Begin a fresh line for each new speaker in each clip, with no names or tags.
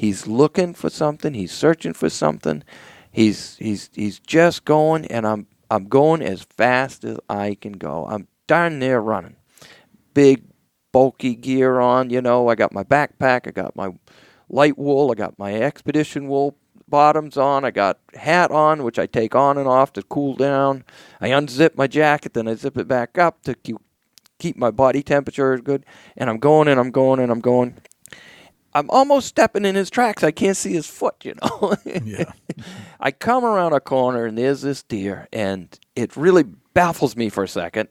He's looking for something. He's searching for something. He's just going, and I'm going as fast as I can go. I'm darn near running. Big, bulky gear on, you know. I got my backpack. I got my light wool. I got my expedition wool bottoms on. I got hat on, which I take on and off to cool down. I unzip my jacket, then I zip it back up to keep my body temperature good. And I'm going and I'm going and I'm going. I'm almost stepping in his tracks. I can't see his foot, you know.
Yeah.
I come around a corner and there's this deer, and it really baffles me for a second.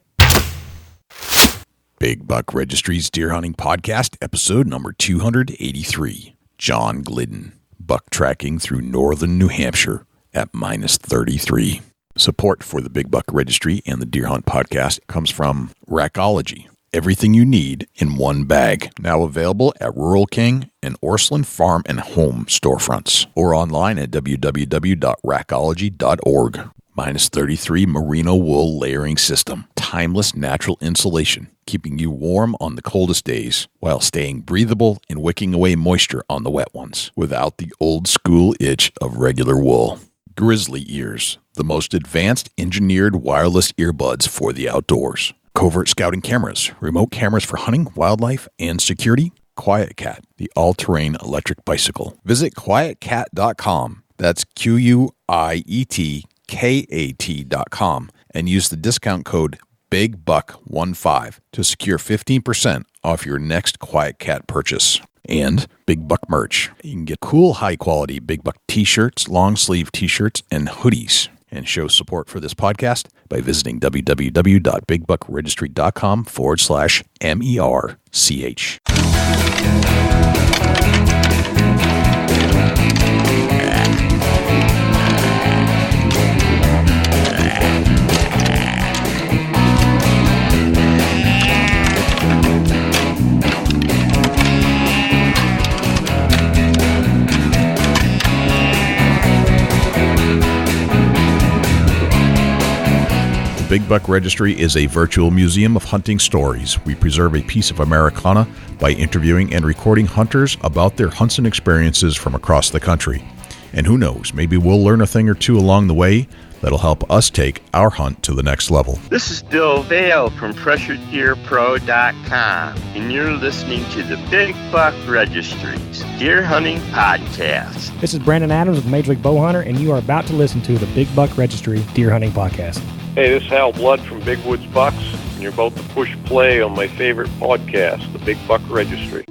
Big Buck Registry's Deer Hunting Podcast, episode number 283. John Glidden, buck tracking through northern New Hampshire at -33. Support for the Big Buck Registry and the Deer Hunt Podcast comes from Rackology. Everything you need in one bag. Now available at Rural King and Ahsland Farm and Home storefronts or online at www.rackology.org. -33 Merino Wool Layering System. Timeless natural insulation, keeping you warm on the coldest days while staying breathable and wicking away moisture on the wet ones without the old school itch of regular wool. Grizzly Ears, the most advanced engineered wireless earbuds for the outdoors. Covert scouting cameras, remote cameras for hunting, wildlife, and security. Quiet Cat, the all-terrain electric bicycle. Visit quietcat.com. That's QUIETKAT.com and use the discount code BIGBUCK15 to secure 15% off your next Quiet Cat purchase. And Big Buck merch. You can get cool, high-quality Big Buck t-shirts, long-sleeve t-shirts, and hoodies. And show support for this podcast by visiting www.bigbuckregistry.com/MERCH. Big Buck Registry is a virtual museum of hunting stories. We preserve a piece of Americana by interviewing and recording hunters about their hunts and experiences from across the country. And who knows, maybe we'll learn a thing or two along the way that'll help us take our hunt to the next level.
This is Bill Vale from PressureDeerPro.com, and you're listening to the Big Buck Registry's Deer Hunting Podcast.
This is Brandon Adams with Major League Bowhunter, and you are about to listen to the Big Buck Registry Deer Hunting Podcast.
Hey, this is Hal Blood from Big Woods Bucks, and you're about to push play on my favorite podcast, the Big Buck Registry.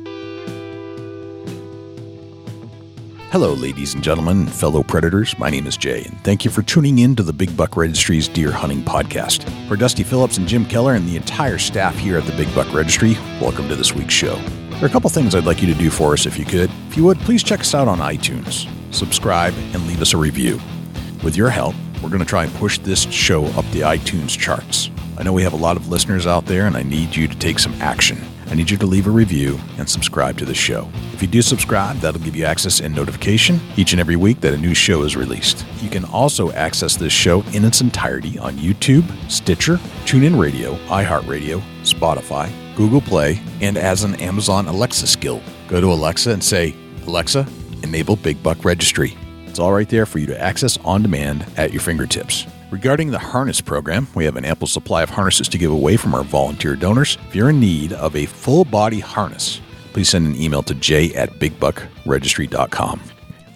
Hello, ladies and gentlemen, fellow predators. My name is Jay, and thank you for tuning in to the Big Buck Registry's Deer Hunting Podcast. For Dusty Phillips and Jim Keller and the entire staff here at the Big Buck Registry, welcome to this week's show. There are a couple things I'd like you to do for us if you could. If you would, please check us out on iTunes, subscribe, and leave us a review. With your help, we're going to try and push this show up the iTunes charts. I know we have a lot of listeners out there, and I need you to take some action. I need you to leave a review and subscribe to the show. If you do subscribe, that'll give you access and notification each and every week that a new show is released. You can also access this show in its entirety on YouTube, Stitcher, TuneIn Radio, iHeartRadio, Spotify, Google Play, and as an Amazon Alexa skill. Go to Alexa and say, "Alexa, enable Big Buck Registry." It's all right there for you to access on demand at your fingertips. Regarding the harness program, we have an ample supply of harnesses to give away from our volunteer donors. If you're in need of a full-body harness, please send an email to jay@bigbuckregistry.com.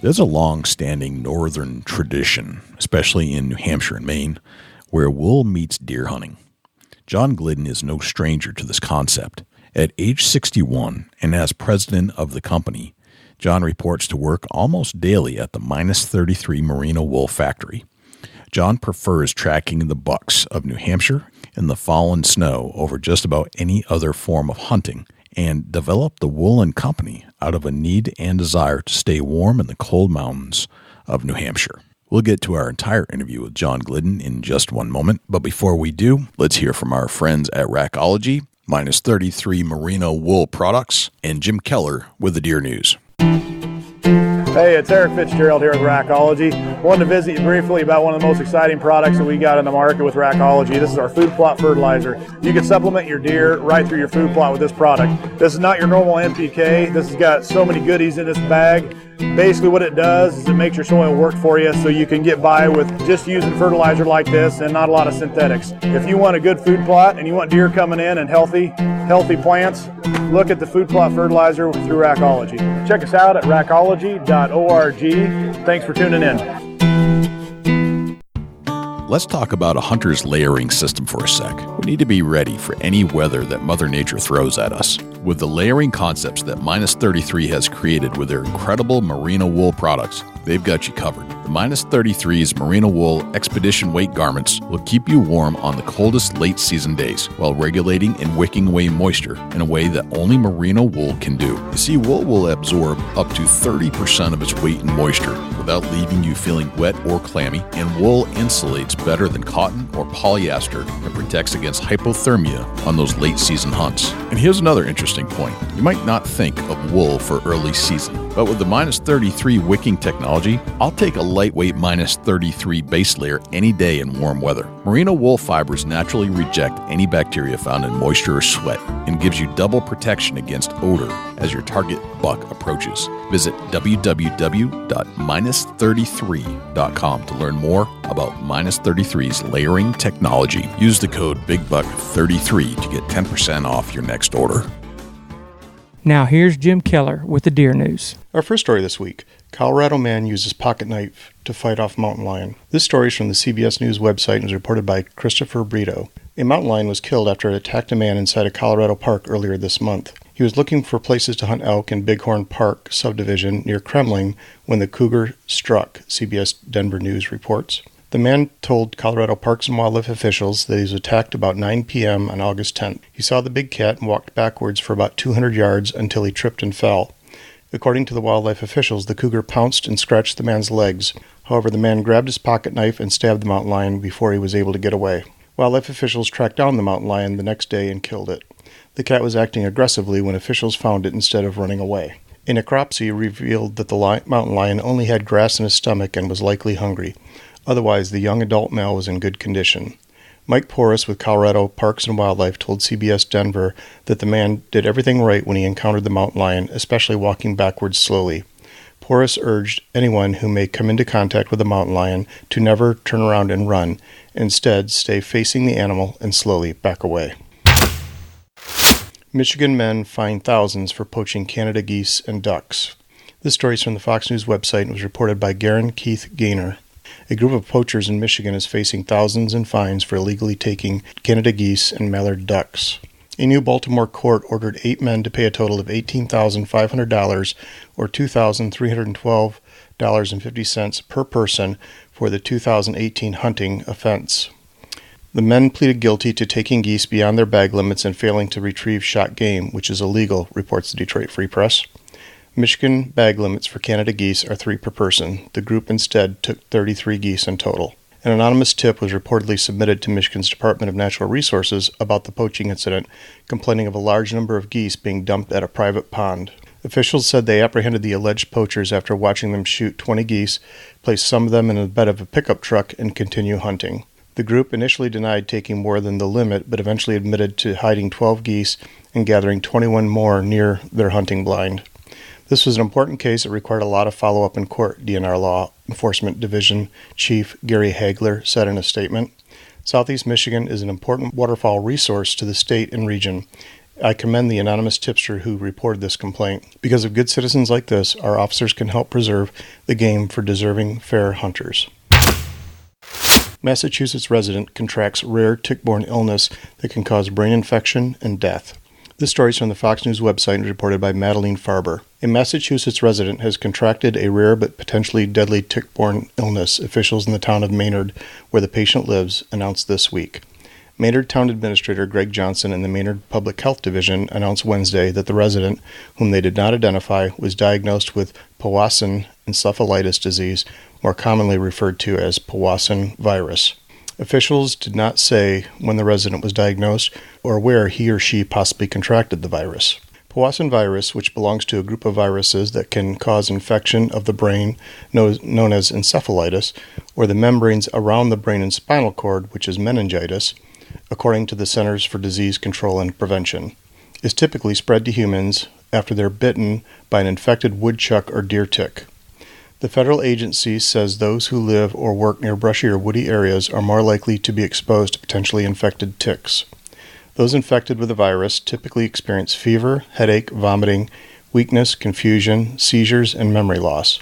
There's a long-standing northern tradition, especially in New Hampshire and Maine, where wool meets deer hunting. John Glidden is no stranger to this concept. At age 61 and as president of the company, John reports to work almost daily at the -33 Merino Wool Factory. John prefers tracking the bucks of New Hampshire in the fallen snow over just about any other form of hunting, and developed the woolen company out of a need and desire to stay warm in the cold mountains of New Hampshire. We'll get to our entire interview with John Glidden in just one moment, but before we do, let's hear from our friends at Rackology, -33 Merino Wool Products, and Jim Keller with the Deer News.
Hey, it's Eric Fitzgerald here with Rackology. Wanted to visit you briefly about one of the most exciting products that we got in the market with Rackology. This is our food plot fertilizer. You can supplement your deer right through your food plot with this product. This is not your normal NPK. This has got so many goodies in this bag. Basically what it does is it makes your soil work for you so you can get by with just using fertilizer like this and not a lot of synthetics. If you want a good food plot and you want deer coming in and healthy plants, look at the food plot fertilizer through Rackology. Check us out at rackology.org. Thanks for tuning in.
Let's talk about a hunter's layering system for a sec. We need to be ready for any weather that Mother Nature throws at us. With the layering concepts that Minus 33 has created with their incredible merino wool products, they've got you covered. The Minus 33's merino wool expedition weight garments will keep you warm on the coldest late season days while regulating and wicking away moisture in a way that only merino wool can do. You see, wool will absorb up to 30% of its weight in moisture without leaving you feeling wet or clammy, and wool insulates better than cotton or polyester and protects against hypothermia on those late season hunts. And here's another interesting point. You might not think of wool for early season, but with the Minus 33 wicking technology, I'll take a lightweight Minus 33 base layer any day in warm weather. Merino wool fibers naturally reject any bacteria found in moisture or sweat and gives you double protection against odor as your target buck approaches. Visit www.minus33.com to learn more about Minus 33's layering technology. Use the code BIGBUCK33 to get 10% off your next order.
Now here's Jim Keller with the deer news.
Our first story this week, Colorado man uses pocket knife to fight off mountain lion. This story is from the CBS News website and was reported by Christopher Brito. A mountain lion was killed after it attacked a man inside a Colorado park earlier this month. He was looking for places to hunt elk in Bighorn Park subdivision near Kremling when the cougar struck, CBS Denver News reports. The man told Colorado Parks and Wildlife officials that he was attacked about 9 p.m. on August 10th. He saw the big cat and walked backwards for about 200 yards until he tripped and fell. According to the wildlife officials, the cougar pounced and scratched the man's legs. However, the man grabbed his pocket knife and stabbed the mountain lion before he was able to get away. Wildlife officials tracked down the mountain lion the next day and killed it. The cat was acting aggressively when officials found it instead of running away. A necropsy revealed that the mountain lion only had grass in his stomach and was likely hungry. Otherwise, the young adult male was in good condition. Mike Porras with Colorado Parks and Wildlife told CBS Denver that the man did everything right when he encountered the mountain lion, especially walking backwards slowly. Porras urged anyone who may come into contact with a mountain lion to never turn around and run. Instead, stay facing the animal and slowly back away. Michigan men fined thousands for poaching Canada geese and ducks. This story is from the Fox News website and was reported by Garen Keith Gaynor. A group of poachers in Michigan is facing thousands in fines for illegally taking Canada geese and mallard ducks. A new Baltimore court ordered 8 men to pay a total of $18,500 or $2,312.50 per person for the 2018 hunting offense. The men pleaded guilty to taking geese beyond their bag limits and failing to retrieve shot game, which is illegal, reports the Detroit Free Press. Michigan bag limits for Canada geese are 3 per person. The group instead took 33 geese in total. An anonymous tip was reportedly submitted to Michigan's Department of Natural Resources about the poaching incident, complaining of a large number of geese being dumped at a private pond. Officials said they apprehended the alleged poachers after watching them shoot 20 geese, place some of them in the bed of a pickup truck, and continue hunting. The group initially denied taking more than the limit, but eventually admitted to hiding 12 geese and gathering 21 more near their hunting blind. This was an important case that required a lot of follow-up in court, DNR Law Enforcement Division Chief Gary Hagler said in a statement. Southeast Michigan is an important waterfowl resource to the state and region. I commend the anonymous tipster who reported this complaint. Because of good citizens like this, our officers can help preserve the game for deserving, fair hunters. Massachusetts resident contracts rare tick-borne illness that can cause brain infection and death. This story is from the Fox News website and reported by Madeline Farber. A Massachusetts resident has contracted a rare but potentially deadly tick-borne illness, officials in the town of Maynard, where the patient lives, announced this week. Maynard Town Administrator Greg Johnson and the Maynard Public Health Division announced Wednesday that the resident, whom they did not identify, was diagnosed with Powassan encephalitis disease, more commonly referred to as Powassan virus. Officials did not say when the resident was diagnosed or where he or she possibly contracted the virus. Powassan virus, which belongs to a group of viruses that can cause infection of the brain, known as encephalitis, or the membranes around the brain and spinal cord, which is meningitis, according to the Centers for Disease Control and Prevention, is typically spread to humans after they're bitten by an infected woodchuck or deer tick. The federal agency says those who live or work near brushy or woody areas are more likely to be exposed to potentially infected ticks. Those infected with the virus typically experience fever, headache, vomiting, weakness, confusion, seizures, and memory loss.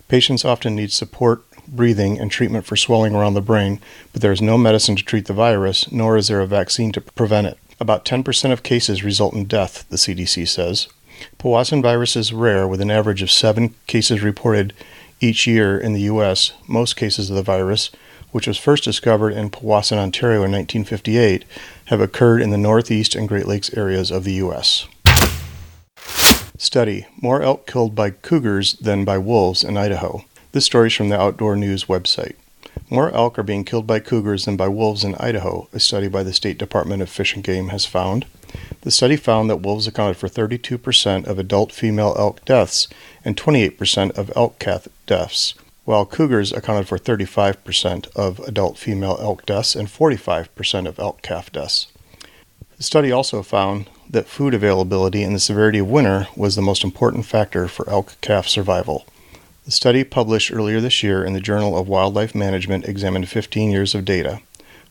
Patients often need support, breathing, and treatment for swelling around the brain, but there is no medicine to treat the virus, nor is there a vaccine to prevent it. About 10% of cases result in death, the CDC says. Powassan virus is rare, with an average of 7 cases reported each year in the U.S. Most cases of the virus, which was first discovered in Powassan, Ontario in 1958, have occurred in the Northeast and Great Lakes areas of the U.S. Study: More elk killed by cougars than by wolves in Idaho. This story is from the Outdoor News website. More elk are being killed by cougars than by wolves in Idaho, a study by the State Department of Fish and Game has found. The study found that wolves accounted for 32% of adult female elk deaths and 28% of elk calf deaths, while cougars accounted for 35% of adult female elk deaths and 45% of elk calf deaths. The study also found that food availability and the severity of winter was the most important factor for elk calf survival. The study, published earlier this year in the Journal of Wildlife Management, examined 15 years of data.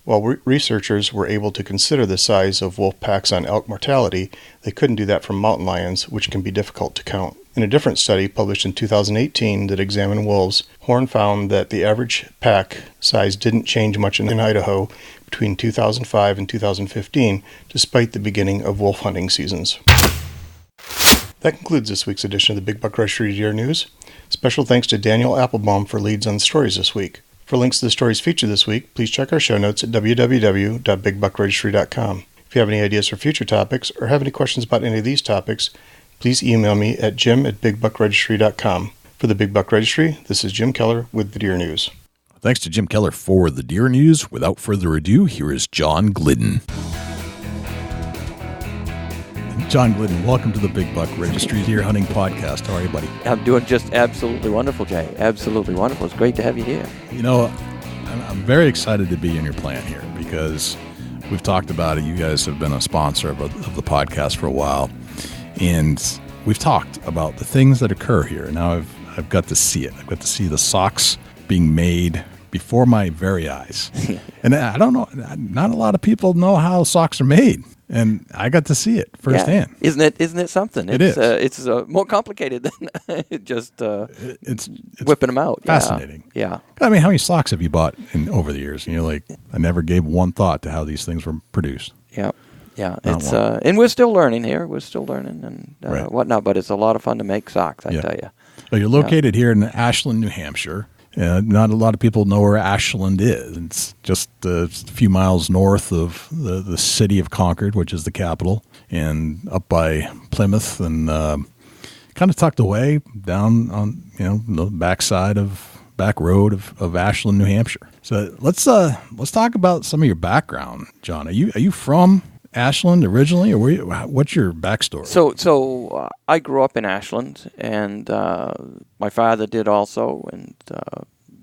While researchers were able to consider the size of wolf packs on elk mortality, they couldn't do that for mountain lions, which can be difficult to count. In a different study published in 2018 that examined wolves, Horn found that the average pack size didn't change much in Idaho between 2005 and 2015, despite the beginning of wolf hunting seasons. That concludes this week's edition of the Big Buck Registry Deer News. Special thanks to Daniel Applebaum for leads on the stories this week. For links to the stories featured this week, please check our show notes at www.bigbuckregistry.com. If you have any ideas for future topics or have any questions about any of these topics, please email me at jim@bigbuckregistry.com. For the Big Buck Registry, this is Jim Keller with the Deer News.
Thanks to Jim Keller for the Deer News. Without further ado, here is John Glidden. John Glidden, welcome to the Big Buck Registry Deer Hunting Podcast. How are you, buddy?
I'm doing just absolutely wonderful, Jay. Absolutely wonderful. It's great to have you here.
You know, I'm very excited to be in your plant here because we've talked about it. You guys have been a sponsor of the podcast for a while, and we've talked about the things that occur here. Now I've got to see it. I've got to see the socks being made before my very eyes. And I don't know, not a lot of people know how socks are made. And I got to see it firsthand.
Yeah. Isn't it something? It's more complicated than just
it's
whipping them out.
Fascinating.
Yeah.
I mean, how many socks have you bought over the years? And you're like, I never gave one thought to how these things were produced.
Yeah. Yeah. It's and we're still learning here. We're still learning and whatnot. But it's a lot of fun to make socks, I tell you.
Well, you're located here in Ahsland, New Hampshire. Not a lot of people know where Ahsland is. It's just a few miles north of the city of Concord, which is the capital, and up by Plymouth, and kind of tucked away down on the back road of Ahsland, New Hampshire. So let's talk about some of your background, John. Are you from Ahsland originally, or what's your backstory?
So I grew up in Ahsland, and my father did also, and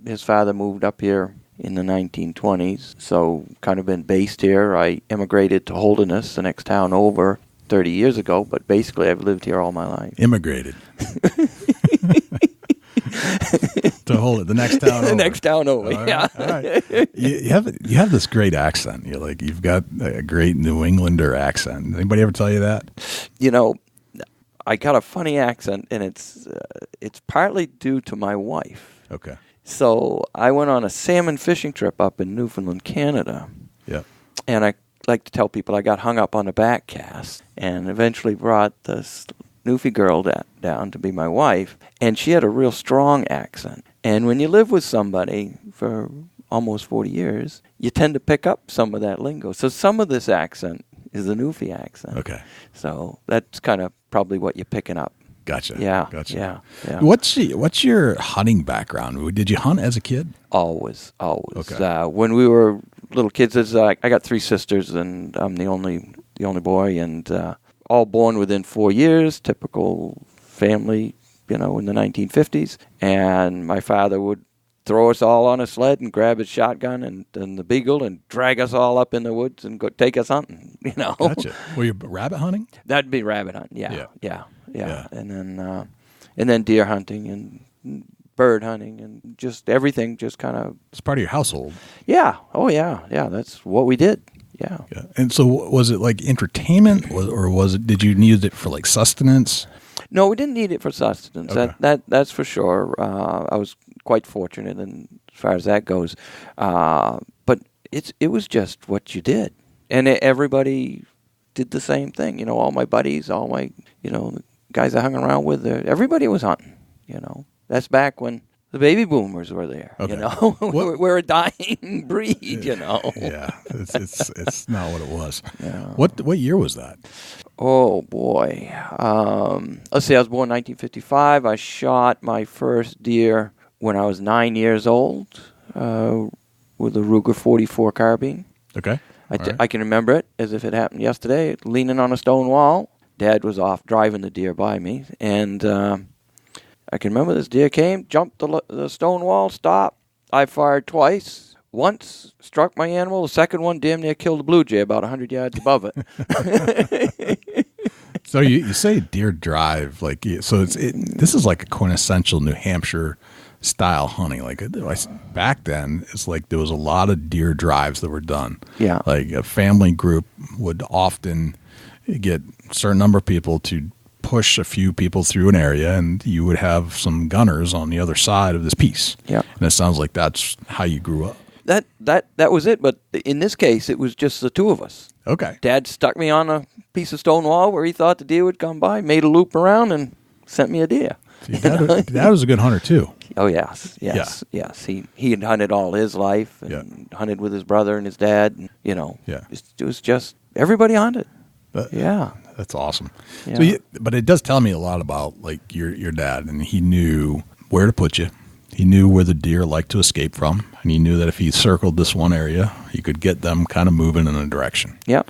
his father moved up here in the 1920s, so kind of been based here. I immigrated to Holderness, the next town over, 30 years ago, but basically I've lived here all my life.
Immigrated. To hold it, the next town over.
The next town over,
all
yeah.
Right. You have this great accent. You've got a great New Englander accent. Anybody ever tell you that?
I got a funny accent, and it's partly due to my wife.
Okay.
So I went on a salmon fishing trip up in Newfoundland, Canada. Yeah. And I like to tell people I got hung up on a back cast, and eventually brought this Newfie girl down to be my wife, and she had a real strong accent. And when you live with somebody for almost 40 years, you tend to pick up some of that lingo. So some of this accent is the Newfie accent. Okay. So that's kind of probably what you're picking up.
Gotcha.
Yeah.
Gotcha. Yeah. What's your hunting background? Did you hunt as a kid?
Always.
Okay.
When we were little kids, I got 3 sisters, and I'm the only boy, and all born within 4 years, typical family, in the 1950s. And my father would throw us all on a sled and grab his shotgun and the beagle and drag us all up in the woods and go take us hunting,
Gotcha. Were you rabbit hunting?
That'd be rabbit hunting, yeah. And then deer hunting and bird hunting and just everything just kind of...
It's part of your household.
Yeah. Oh, yeah. Yeah, that's what we did. Yeah.
And so was it like entertainment or did you need it for like sustenance?
No, we didn't need it for sustenance.
Okay.
That's for sure. I was quite fortunate as far as that goes. But it was just what you did. And everybody did the same thing. All my buddies, all my, the guys I hung around with, everybody was hunting, That's back when the baby boomers were there,
Okay.
We're a dying breed,
Yeah, it's not what it was.
Yeah.
What year was that?
Oh, boy. Let's see, I was born in 1955. I shot my first deer when I was 9 years old with a Ruger 44 carbine.
Okay.
I can remember it as if it happened yesterday, leaning on a stone wall. Dad was off driving the deer by me, and I can remember this deer came, jumped the stone wall, stopped. I fired twice. Once struck my animal. The second one damn near killed a blue jay about 100 yards above it.
So you say deer drive, this is like a quintessential New Hampshire style hunting. Like back then, it's like there was a lot of deer drives that were done.
Yeah.
Like a family group would often get a certain number of people to push a few people through an area, and you would have some gunners on the other side of this piece.
Yeah.
And it sounds like that's how you grew up.
That was it, but in this case, it was just the two of us.
Okay.
Dad stuck me on a piece of stone wall where he thought the deer would come by, made a loop around, and sent me a deer.
Dad was a good hunter, too.
Oh, yes. He had hunted all his life and hunted with his brother and his dad. And, it was just everybody hunted.
That's awesome.
Yeah.
So, but it does tell me a lot about like your dad, and he knew where to put you. He knew where the deer liked to escape from, and he knew that if he circled this one area, he could get them kind of moving in a direction.
Yeah.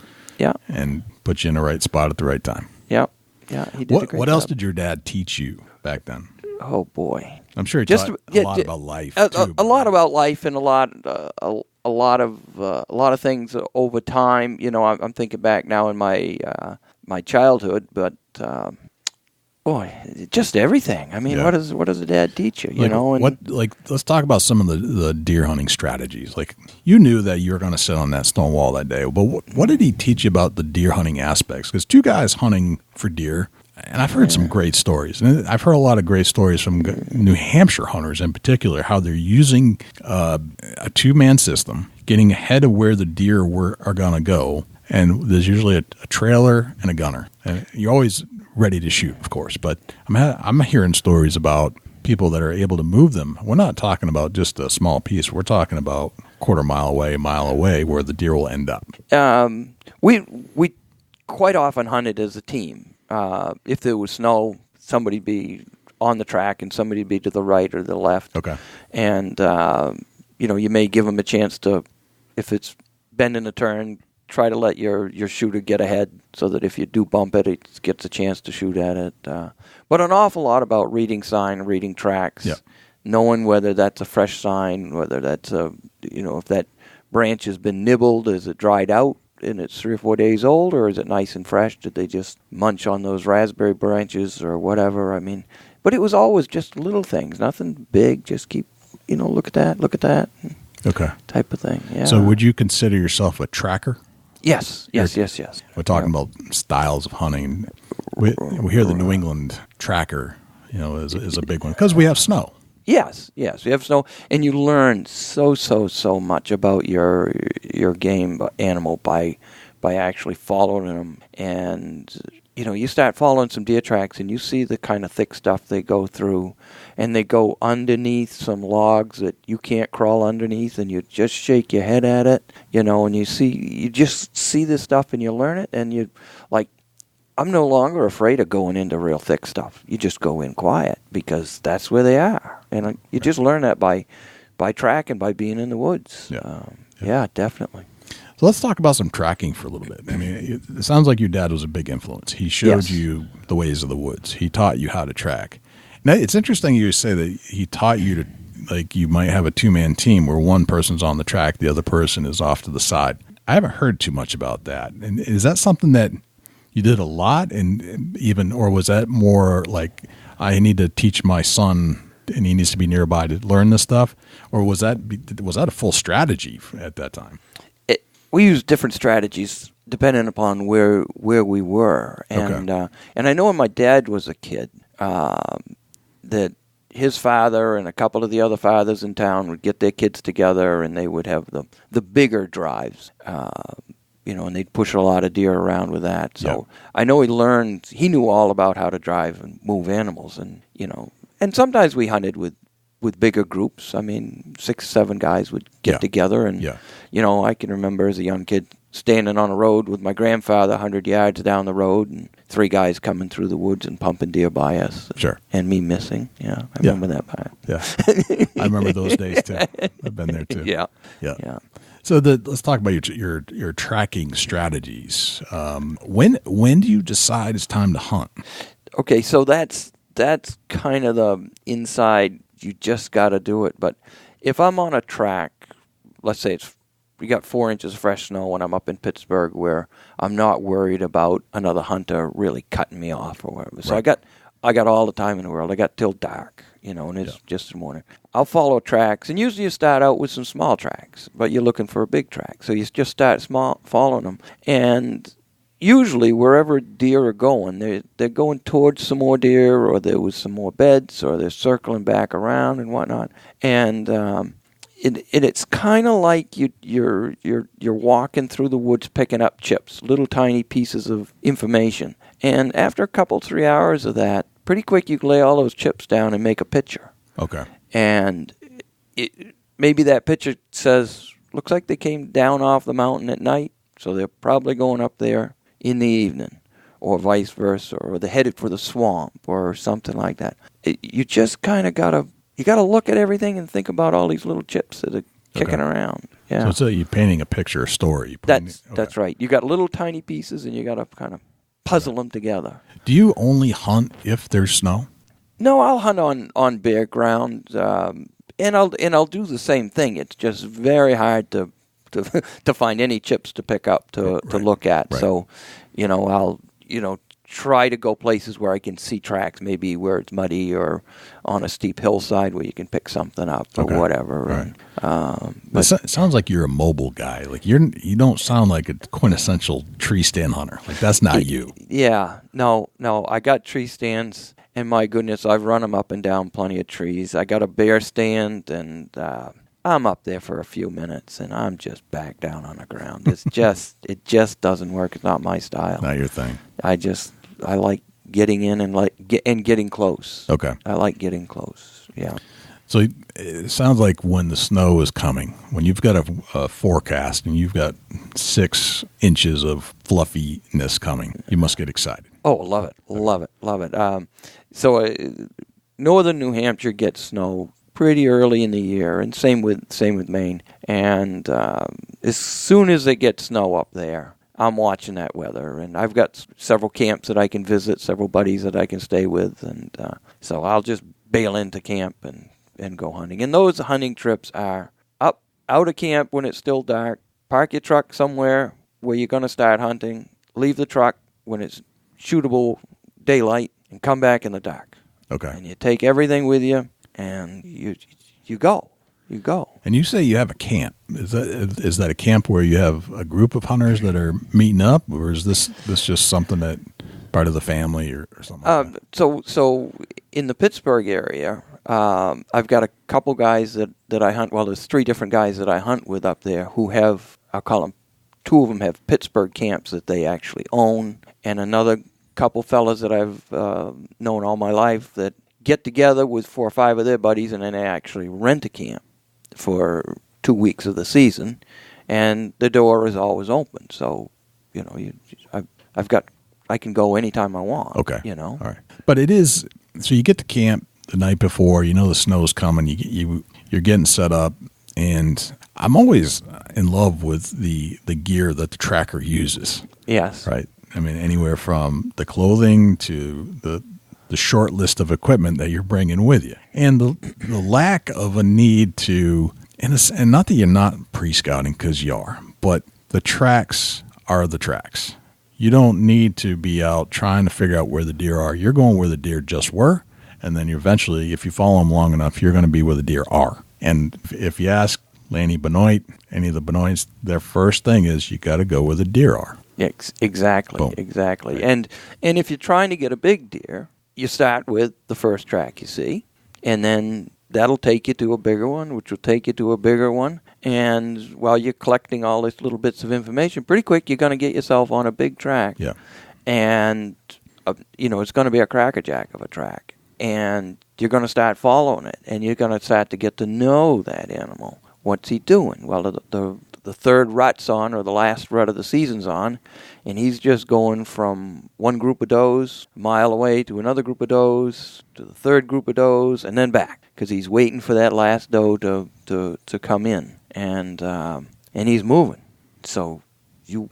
And put you in the right spot at the right time.
Yeah. He did a great
What else
job.
did your dad teach you back then?
Oh boy,
I'm sure he taught a lot about life.
A lot about life and a lot of things over time. I'm thinking back now in my childhood, but boy, just everything. I mean, what does a dad teach you?
Let's talk about some of the deer hunting strategies. Like you knew that you were going to sit on that stone wall that day, but what did he teach you about the deer hunting aspects? Because two guys hunting for deer. And I've heard some great stories. And I've heard a lot of great stories from New Hampshire hunters in particular, how they're using a two-man system, getting ahead of where the deer are going to go. And there's usually a trailer and a gunner. And you're always ready to shoot, of course. But I'm hearing stories about people that are able to move them. We're not talking about just a small piece. We're talking about quarter mile away, where the deer will end up.
We quite often hunted as a team. If there was snow, somebody'd be on the track and somebody'd be to the right or the left.
Okay.
And, you may give them a chance to, if it's bending a turn, try to let your shooter get ahead so that if you do bump it, it gets a chance to shoot at it. But an awful lot about reading sign, reading tracks, knowing whether that's a fresh sign, whether that's if that branch has been nibbled, is it dried out? And it's 3 or 4 days old, or is it nice and fresh? Did they just munch on those raspberry branches or whatever? I mean, but it was always just little things, nothing big. Just keep, look at that,
okay,
type of thing. Yeah.
So, would you consider yourself a tracker?
Yes. We're
talking about styles of hunting. We hear the New England tracker, is a big one because we have snow.
Yes, you have snow, and you learn so much about your game animal by actually following them. And you start following some deer tracks, and you see the kind of thick stuff they go through, and they go underneath some logs that you can't crawl underneath, and you just shake your head at it, and you just see this stuff, and you learn it, and you like. I'm no longer afraid of going into real thick stuff. You just go in quiet because that's where they are. And you just learn that by tracking, by being in the woods. Yeah, definitely.
So let's talk about some tracking for a little bit. I mean, it sounds like your dad was a big influence. He showed you the ways of the woods. He taught you how to track. Now, it's interesting you say that he taught you to, like, you might have a two-man team where one person's on the track, the other person is off to the side. I haven't heard too much about that. And is that something that you did a lot, and even, or was that more like, I need to teach my son and he needs to be nearby to learn this stuff? Or was that a full strategy at that time?
We used different strategies depending upon where we were. And and I know when my dad was a kid, that his father and a couple of the other fathers in town would get their kids together and they would have the bigger drives, and they'd push a lot of deer around with that. So I know he knew all about how to drive and move animals, and sometimes we hunted with bigger groups. I mean, 6, 7 guys would get together, and I can remember as a young kid standing on a road with my grandfather 100 yards down the road, and 3 guys coming through the woods and pumping deer by us. And me missing. Yeah, I remember that part.
Yeah, I remember those days too. I've been there too. Yeah. So let's talk about your tracking strategies. When do you decide it's time to hunt?
Okay, so that's kind of the inside. You just got to do it. But if I'm on a track, let's say we got 4 inches of fresh snow when I'm up in Pittsburgh, where I'm not worried about another hunter really cutting me off or whatever. So I got all the time in the world. I got till dark, and it's just the morning. I'll follow tracks, and usually you start out with some small tracks, but you're looking for a big track. So you just start small, following them. And usually wherever deer are going, they're going towards some more deer, or there was some more beds, or they're circling back around and whatnot. And it's kind of like you're walking through the woods picking up chips, little tiny pieces of information. And after a couple, 3 hours of that, pretty quick you can lay all those chips down and make a picture.
Okay.
And maybe that picture says, looks like they came down off the mountain at night, so they're probably going up there in the evening, or vice versa, or they're headed for the swamp, or something like that. You just kind of got to look at everything and think about all these little chips that are kicking around. Yeah.
So you're painting a picture, a story.
That's right. You got little tiny pieces, and you got to kind of puzzle them together.
Do you only hunt if there's snow?
No, I'll hunt on bare ground, and I'll do the same thing. It's just very hard to find any chips to pick up to look at. Right. So, I'll try to go places where I can see tracks, maybe where it's muddy or on a steep hillside where you can pick something up or whatever.
Right. But it sounds like you're a mobile guy. Like you don't sound like a quintessential tree stand hunter. Like that's not you.
Yeah. No. I got tree stands, and my goodness, I've run them up and down plenty of trees. I got a bear stand, and I'm up there for a few minutes, and I'm just back down on the ground. It just doesn't work. It's not my style.
Not your thing.
I like getting in and getting close.
Okay.
I like getting close. Yeah.
So it sounds like when the snow is coming, when you've got a forecast and you've got 6 inches of fluffiness coming, you must get excited.
Oh, love it. So northern New Hampshire gets snow pretty early in the year, and same with Maine. And as soon as they get snow up there, I'm watching that weather, and I've got several camps that I can visit, several buddies that I can stay with, and so I'll just bail into camp and go hunting. And those hunting trips are out of camp when it's still dark, park your truck somewhere where you're going to start hunting, leave the truck when it's shootable daylight, and come back in the dark.
Okay.
And you take everything with you, and you go. You go.
And you say you have a camp. Is that a camp where you have a group of hunters that are meeting up, or is this just something that part of the family or something like that?
So in the Pittsburgh area, I've got a couple guys that I hunt. Well, there's 3 different guys that I hunt with up there who have, I'll call them, 2 of them have Pittsburgh camps that they actually own, and another couple fellas that I've known all my life that get together with 4 or 5 of their buddies, and then they actually rent a camp for 2 weeks of the season, and the door is always open. So, I can go anytime I want.
Okay. All right. But it is, so you get to camp the night before, the snow's coming, you're getting set up, and I'm always in love with the gear that the tracker uses.
Yes.
Right. I mean, anywhere from the clothing to the short list of equipment that you're bringing with you, and the lack of a need to, and not that you're not pre-scouting, because you are, but the tracks are the tracks. You don't need to be out trying to figure out where the deer are. You're going where the deer just were, and then eventually, if you follow them long enough, you're going to be where the deer are. And if you ask Lanny Benoit, any of the Benoits, their first thing is you got to go where the deer are.
Exactly.
Boom.
Exactly.
Right.
And if you're trying to get a big deer, you start with the first track you see, and then that'll take you to a bigger one, which will take you to a bigger one. And while you're collecting all these little bits of information, pretty quick you're going to get yourself on a big track.
Yeah.
And, it's going to be a crackerjack of a track. And you're going to start following it, and you're going to start to get to know that animal. What's he doing? Well, the third rut's on, or the last rut of the season's on, and he's just going from one group of does a mile away to another group of does to the third group of does, and then back, because he's waiting for that last doe to come in, and he's moving. So you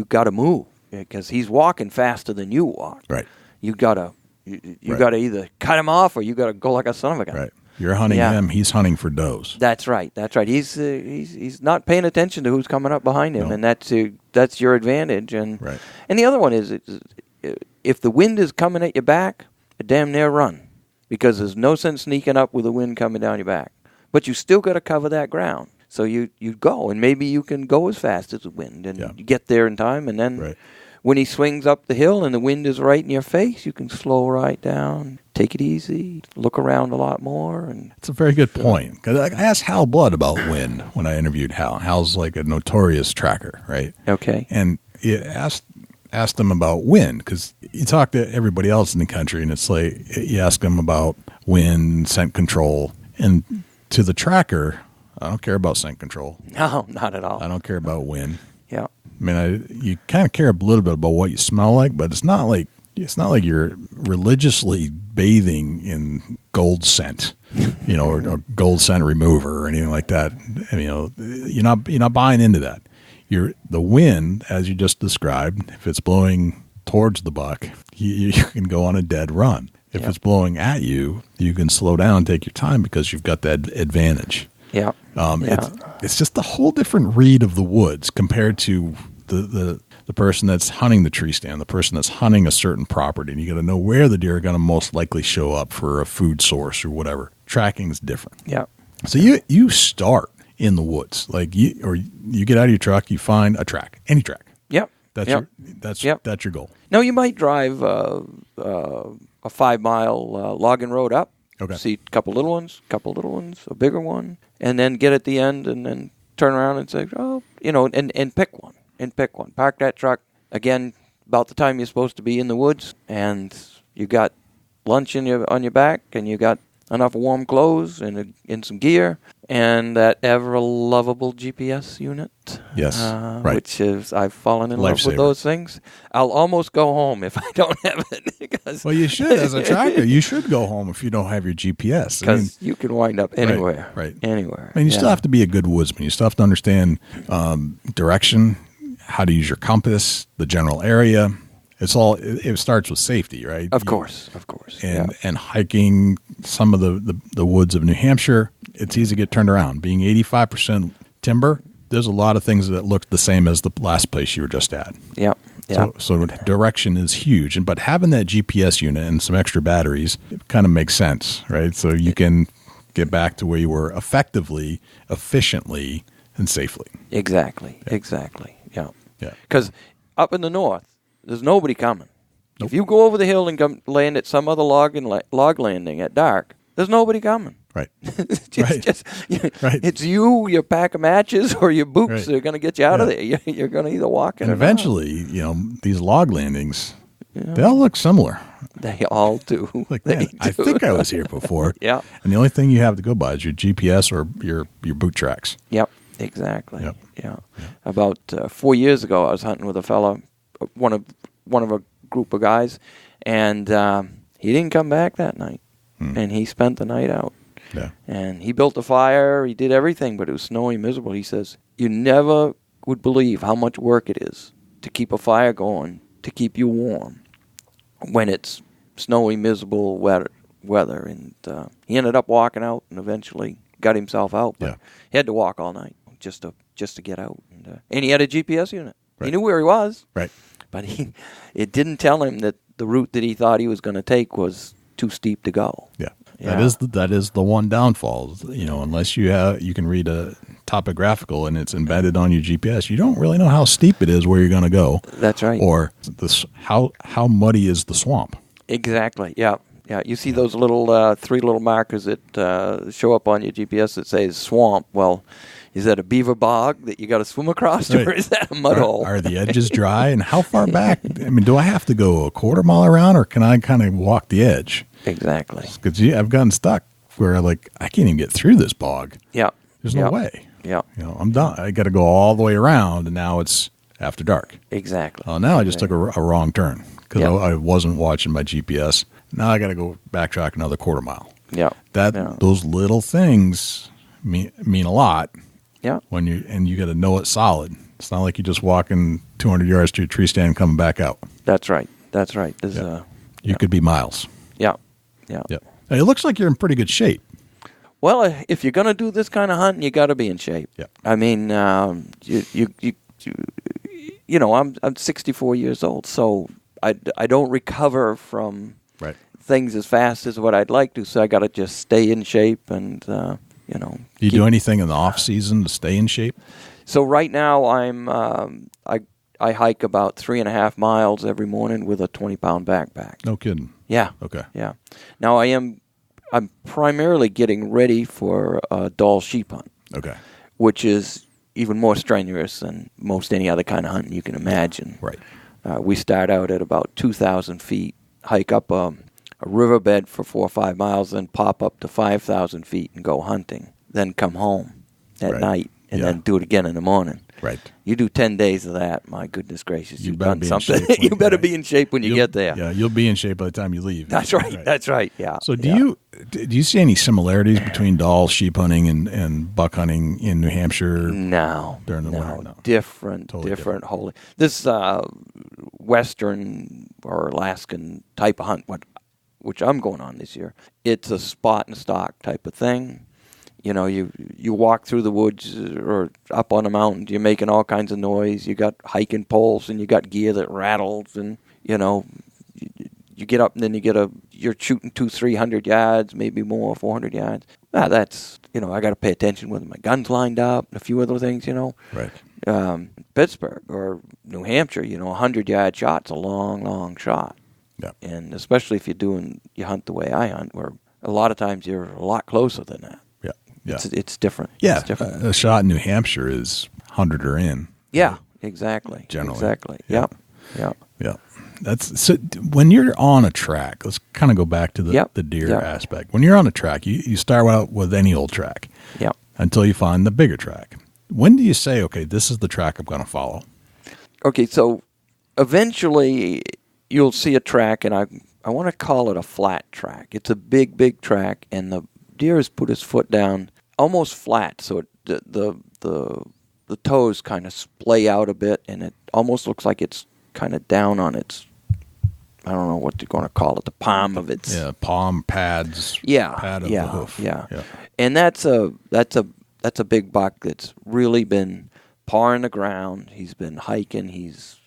got to move, because he's walking faster than you walk.
Right.
You got to either cut him off, or you got to go like a son of a gun.
Right. You're hunting him. He's hunting for does.
That's right. He's not paying attention to who's coming up behind him,
No.
and that's your advantage. And
Right.
And the other one is, if the wind is coming at your back, damn near run, because there's no sense sneaking up with the wind coming down your back. But you still got to cover that ground. So you go, and maybe you can go as fast as the wind, and you get there in time, and then when he swings up the hill and the wind is right in your face, you can slow right down, take it easy, look around a lot more. And
it's a very good point. Because I asked Hal Blood about wind when I interviewed Hal. Hal's like a notorious tracker, right?
Okay.
And you asked him about wind, because you talk to everybody else in the country, and it's like you ask them about wind, scent control, and to the tracker, I don't care about scent control.
No, not at all.
I don't care about wind.
Yeah.
I mean, you kind of care a little bit about what you smell like, but it's not like you're religiously bathing in gold scent, or gold scent remover or anything like that. I mean, you're not buying into that. The wind, as you just described, if it's blowing towards the buck, you can go on a dead run. If it's blowing at you, you can slow down and take your time, because you've got that advantage.
Yeah.
It's just a whole different read of the woods compared to the person that's hunting the tree stand, the person that's hunting a certain property, and you got to know where the deer are going to most likely show up for a food source or whatever. Tracking is different.
Yeah.
So you start in the woods, like you get out of your truck, you find a track, any track.
Yep.
That's your goal.
No, you might drive a 5-mile logging road up.
Okay.
See a couple little ones, a bigger one, and then get at the end and then turn around and say, and pick one. Park that truck, again, about the time you're supposed to be in the woods, and you got lunch on your back, and you got enough warm clothes and some gear, and that ever lovable GPS unit.
Yes, right.
Which is, I've fallen in love with those things. I'll almost go home if I don't have it. Because
well, you should, as a tracker, you should go home if you don't have your GPS.
Because you can wind up anywhere.
Right.
Anywhere.
I mean, you still have to be a good woodsman. You still have to understand direction, how to use your compass, the general area. It starts with safety, right?
Of course.
And hiking some of the woods of New Hampshire, it's easy to get turned around. Being 85% timber, there's a lot of things that look the same as the last place you were just at.
Yeah.
So direction is huge. But having that GPS unit and some extra batteries, it kind of makes sense, right? So you can get back to where you were effectively, efficiently, and safely.
Exactly. Yeah.
Yeah.
Because up in the north, there's nobody coming.
Nope.
If you go over the hill and land at some other log landing at dark, there's nobody coming.
Right.
It's you, your pack of matches, or your boots that are going to get you out of there. You're going to either walk it.
And eventually, these log landings, they all look similar.
They all do.
Like, man, I think I was here before.
Yeah.
And the only thing you have to go by is your GPS or your boot tracks.
Yep. Exactly.
Yep.
Yeah. About 4 years ago, I was hunting with a fella, one of a group of guys, and he didn't come back that night, and he spent the night out.
Yeah.
And he built a fire. He did everything, but it was snowy, miserable. He says, you never would believe how much work it is to keep a fire going, to keep you warm when it's snowy, miserable weather. And he ended up walking out and eventually got himself out. But he had to walk all night just to get out. And he had a GPS unit. Right. He knew where he was.
Right.
But it didn't tell him that the route that he thought he was going to take was too steep to go.
Yeah. That is the one downfall. Unless you can read a topographical and it's embedded on your GPS, you don't really know how steep it is where you're going to go.
That's right.
Or how muddy is the swamp.
Exactly. Yeah. Yeah. You see those little 3 little markers that show up on your GPS that says swamp. Well, is that a beaver bog that you got to swim across, or is that a mud hole?
Are the edges dry, and how far back? I mean, do I have to go a quarter mile around, or can I kind of walk the edge?
Exactly.
Because I've gotten stuck where I can't even get through this bog.
Yeah.
There's no way.
Yeah.
I'm done. I got to go all the way around, and now it's after dark.
Exactly.
Oh, now I just took a wrong turn because I wasn't watching my GPS. Now I got to go backtrack another quarter mile.
Yeah.
Those little things mean a lot.
Yeah.
You got to know it's solid. It's not like you're just walking 200 yards to a tree stand and coming back out.
That's right. You
could be miles.
Yeah. Yeah.
Yeah. It looks like you're in pretty good shape.
Well, if you're going to do this kind of hunting, you got to be in shape.
Yeah.
I mean, I'm 64 years old, so I don't recover from things as fast as what I'd like to. So I got to just stay in shape and
Do you do anything in the off season to stay in shape?
So right now I hike about 3.5 miles every morning with a 20-pound backpack.
No kidding.
Yeah.
Okay.
Yeah. Now I'm primarily getting ready for a Dall sheep hunt.
Okay.
Which is even more strenuous than most any other kind of hunting you can imagine.
Right.
We start out at about 2,000 feet, hike up a riverbed for 4 or 5 miles, then pop up to 5,000 feet and go hunting. Then come home at night and then do it again in the morning.
Right.
You do 10 days of that, my goodness gracious, you've done
be
something. You better be in shape when you get there.
Yeah, you'll be in shape by the time you leave.
That's right. That's right. Yeah.
So do you see any similarities between Dall sheep hunting and buck hunting in New Hampshire?
No.
During the winter? No.
Different.
Totally
This Western or Alaskan type of hunt, which I'm going on this year, it's a spot and stock type of thing. You walk through the woods or up on a mountain, you're making all kinds of noise. You got hiking poles and you got gear that rattles, and you get up and then you're shooting 200-300 yards, maybe more, 400 yards. That's I got to pay attention with my guns lined up and a few other things.
Right.
Pittsburgh or New Hampshire, a 100-yard shot's a long, long shot.
Yeah.
And especially if you hunt the way I hunt, where a lot of times you're a lot closer than that.
Yeah.
It's different.
Yeah.
It's different.
A shot in New Hampshire is 100 or in.
Yeah, exactly.
Generally.
Exactly.
Yeah.
Yep.
Yeah. That's so when you're on a track, let's kind of go back to the deer aspect. When you're on a track, you start out with any old track.
Yep.
Until you find the bigger track. When do you say, okay, this is the track I'm going to follow?
Okay, so eventually you'll see a track, and I want to call it a flat track. It's a big, big track, and the deer has put his foot down almost flat, so the toes kind of splay out a bit, and it almost looks like it's kind of down on its, I don't know what you're going to call it, the palm of its.
Yeah, palm pads.
Yeah,
pad of the hoof.
Yeah. And that's a big buck that's really been pawing the ground. He's been hiking. He's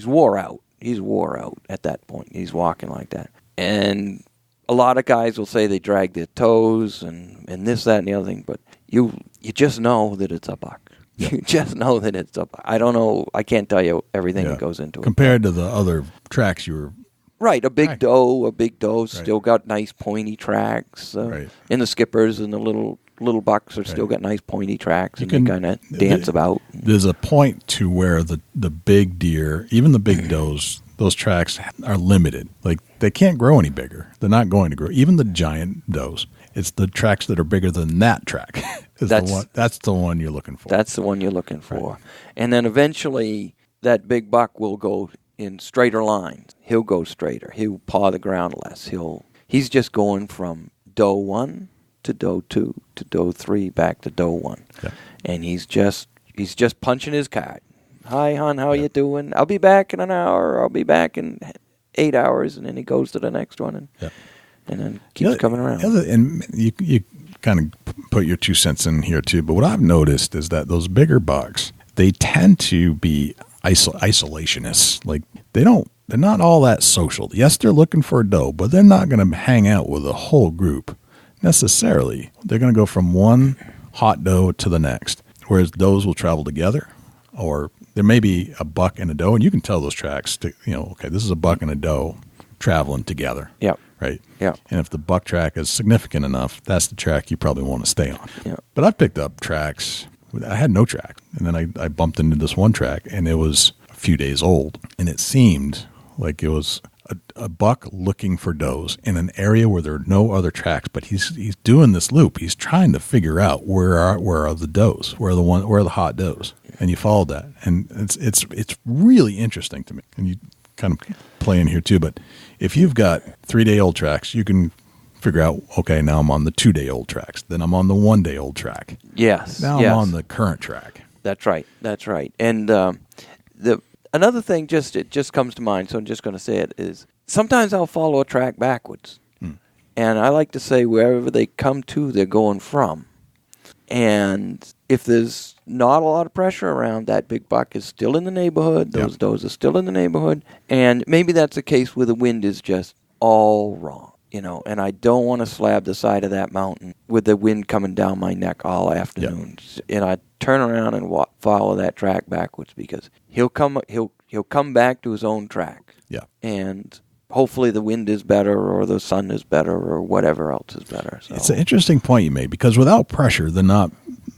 wore out. He's wore out at that point. He's walking like that, and a lot of guys will say they drag their toes and this, that, and the other thing, but you just know that it's a buck. Yeah. You just know that it's a buck. I don't know. I can't tell you everything that goes into it.
Compared to the other tracks you were...
Right, a big doe still got nice pointy tracks. And the skippers and the little bucks are still got nice pointy tracks, and they kind of dance about.
There's a point to where the big deer, even the big does, those tracks are limited. Like, they can't grow any bigger. They're not going to grow. Even the giant does. It's the tracks that are bigger than that track. That's the one you're looking for.
That's the one you're looking for. Right. And then eventually that big buck will go in straighter lines. He'll go straighter. He'll paw the ground less. He's just going from doe 1 to doe 2 to doe 3 back to doe 1.
Yeah.
And he's just punching his card. Hi, hon, how you doing? I'll be back in an hour. I'll be back in 8 hours. And then he goes to the next one and then keeps coming around.
And you kind of put your 2 cents in here too, but what I've noticed is that those bigger bucks, they tend to be isolationists. Like they're not all that social. Yes, they're looking for a doe, but they're not going to hang out with a whole group necessarily. They're going to go from one hot doe to the next, whereas does will travel together, or there may be a buck and a doe, and you can tell those tracks, okay, this is a buck and a doe traveling together.
Yeah.
Right?
Yeah.
And if the buck track is significant enough, that's the track you probably want to stay on.
Yeah.
But I've picked up tracks. I had no track, and then I bumped into this one track, and it was a few days old, and it seemed like it was a buck looking for does in an area where there are no other tracks, but he's doing this loop. He's trying to figure out where are the does, where are the hot does, and you followed that, and it's really interesting to me. And you kind of play in here too, but if you've got 3-day-old tracks, you can figure out, okay, now I'm on the 2-day-old tracks. Then I'm on the 1-day-old track.
Yes.
Now I'm on the current track.
That's right. And another thing it just comes to mind, so I'm just going to say it, is sometimes I'll follow a track backwards. And I like to say wherever they come to, they're going from. And if there's not a lot of pressure around, that big buck is still in the neighborhood. Those does are still in the neighborhood. And maybe that's a case where the wind is just all wrong. And I don't want to slab the side of that mountain with the wind coming down my neck all afternoon. And I turn around and follow that track backwards because he'll come back to his own track. Yeah. And hopefully the wind is better or the sun is better or whatever else is better. So.
It's an interesting point you made because without pressure, they're not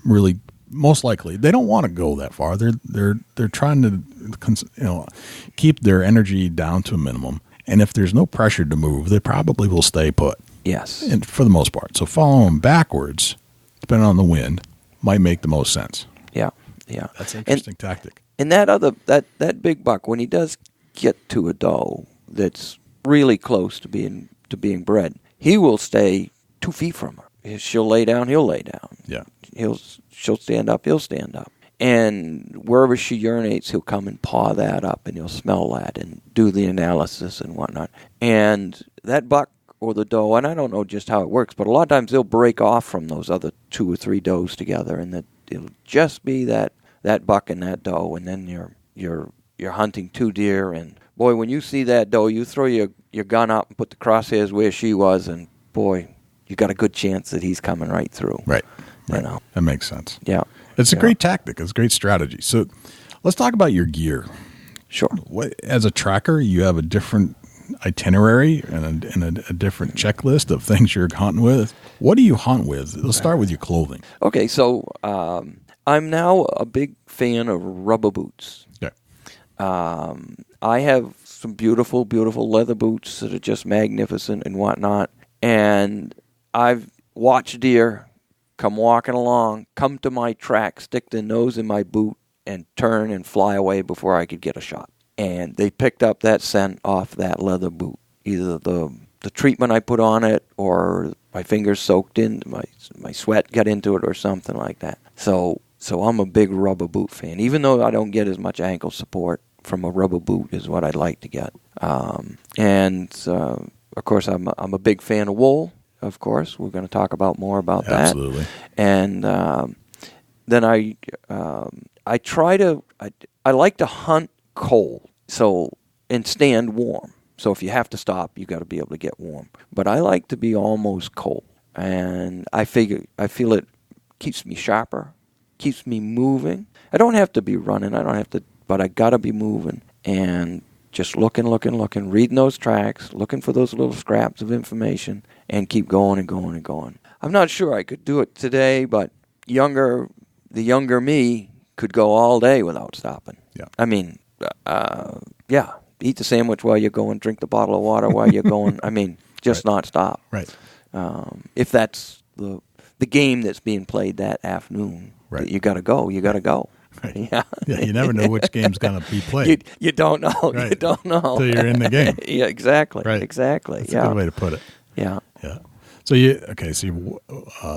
really, most likely, they don't want to go that far. They're trying to keep their energy down to a minimum. And if there's no pressure to move, they probably will stay put.
Yes.
And for the most part. So following them backwards, depending on the wind, might make the most sense.
Yeah.
That's an interesting tactic.
And that big buck, when he does get to a doe that's really close to being bred, he will stay 2 feet from her. She'll lay down, he'll lay down.
Yeah.
She'll stand up, he'll stand up. And wherever she urinates, he'll come and paw that up, and he'll smell that and do the analysis and whatnot. And that buck or the doe, and I don't know just how it works, but a lot of times they'll break off from those other 2 or 3 does together, and it'll just be that buck and that doe, and then you're hunting 2 deer. And boy, when you see that doe, you throw your gun up and put the crosshairs where she was, and boy, you got a good chance that he's coming right through.
Right. That makes sense.
Yeah.
It's a great tactic. It's a great strategy. So let's talk about your gear.
Sure.
As a tracker, you have a different itinerary and a different checklist of things you're hunting with. What do you hunt with? Let's start with your clothing.
Okay, so I'm now a big fan of rubber boots.
Okay.
I have some beautiful, beautiful leather boots that are just magnificent and whatnot. And I've watched deer come walking along, come to my track, stick their nose in my boot, and turn and fly away before I could get a shot. And they picked up that scent off that leather boot. Either the treatment I put on it or my fingers soaked in, my sweat got into it or something like that. So I'm a big rubber boot fan, even though I don't get as much ankle support from a rubber boot as what I'd like to get. Of course, I'm a big fan of wool. Of course, we're going to talk about more about that.
Absolutely.
And then I like to hunt cold, and stand warm. So if you have to stop, you got to be able to get warm. But I like to be almost cold, and I feel it keeps me sharper, keeps me moving. I don't have to be running. But I got to be moving and just looking, reading those tracks, looking for those little scraps of information, and keep going and going and going. I'm not sure I could do it today, but the younger me could go all day without stopping.
Yeah.
I mean, eat the sandwich while you're going, drink the bottle of water while you're going. I mean, just not stop.
Right.
If that's the game that's being played that afternoon,
right.
You got to go.
Right.
Yeah.
Yeah, you never know which game's going to be played.
You don't know.
Right.
You don't know.
Until you're in the game.
Yeah, exactly.
Right.
Exactly.
That's a good way to put it.
Yeah.
Yeah. So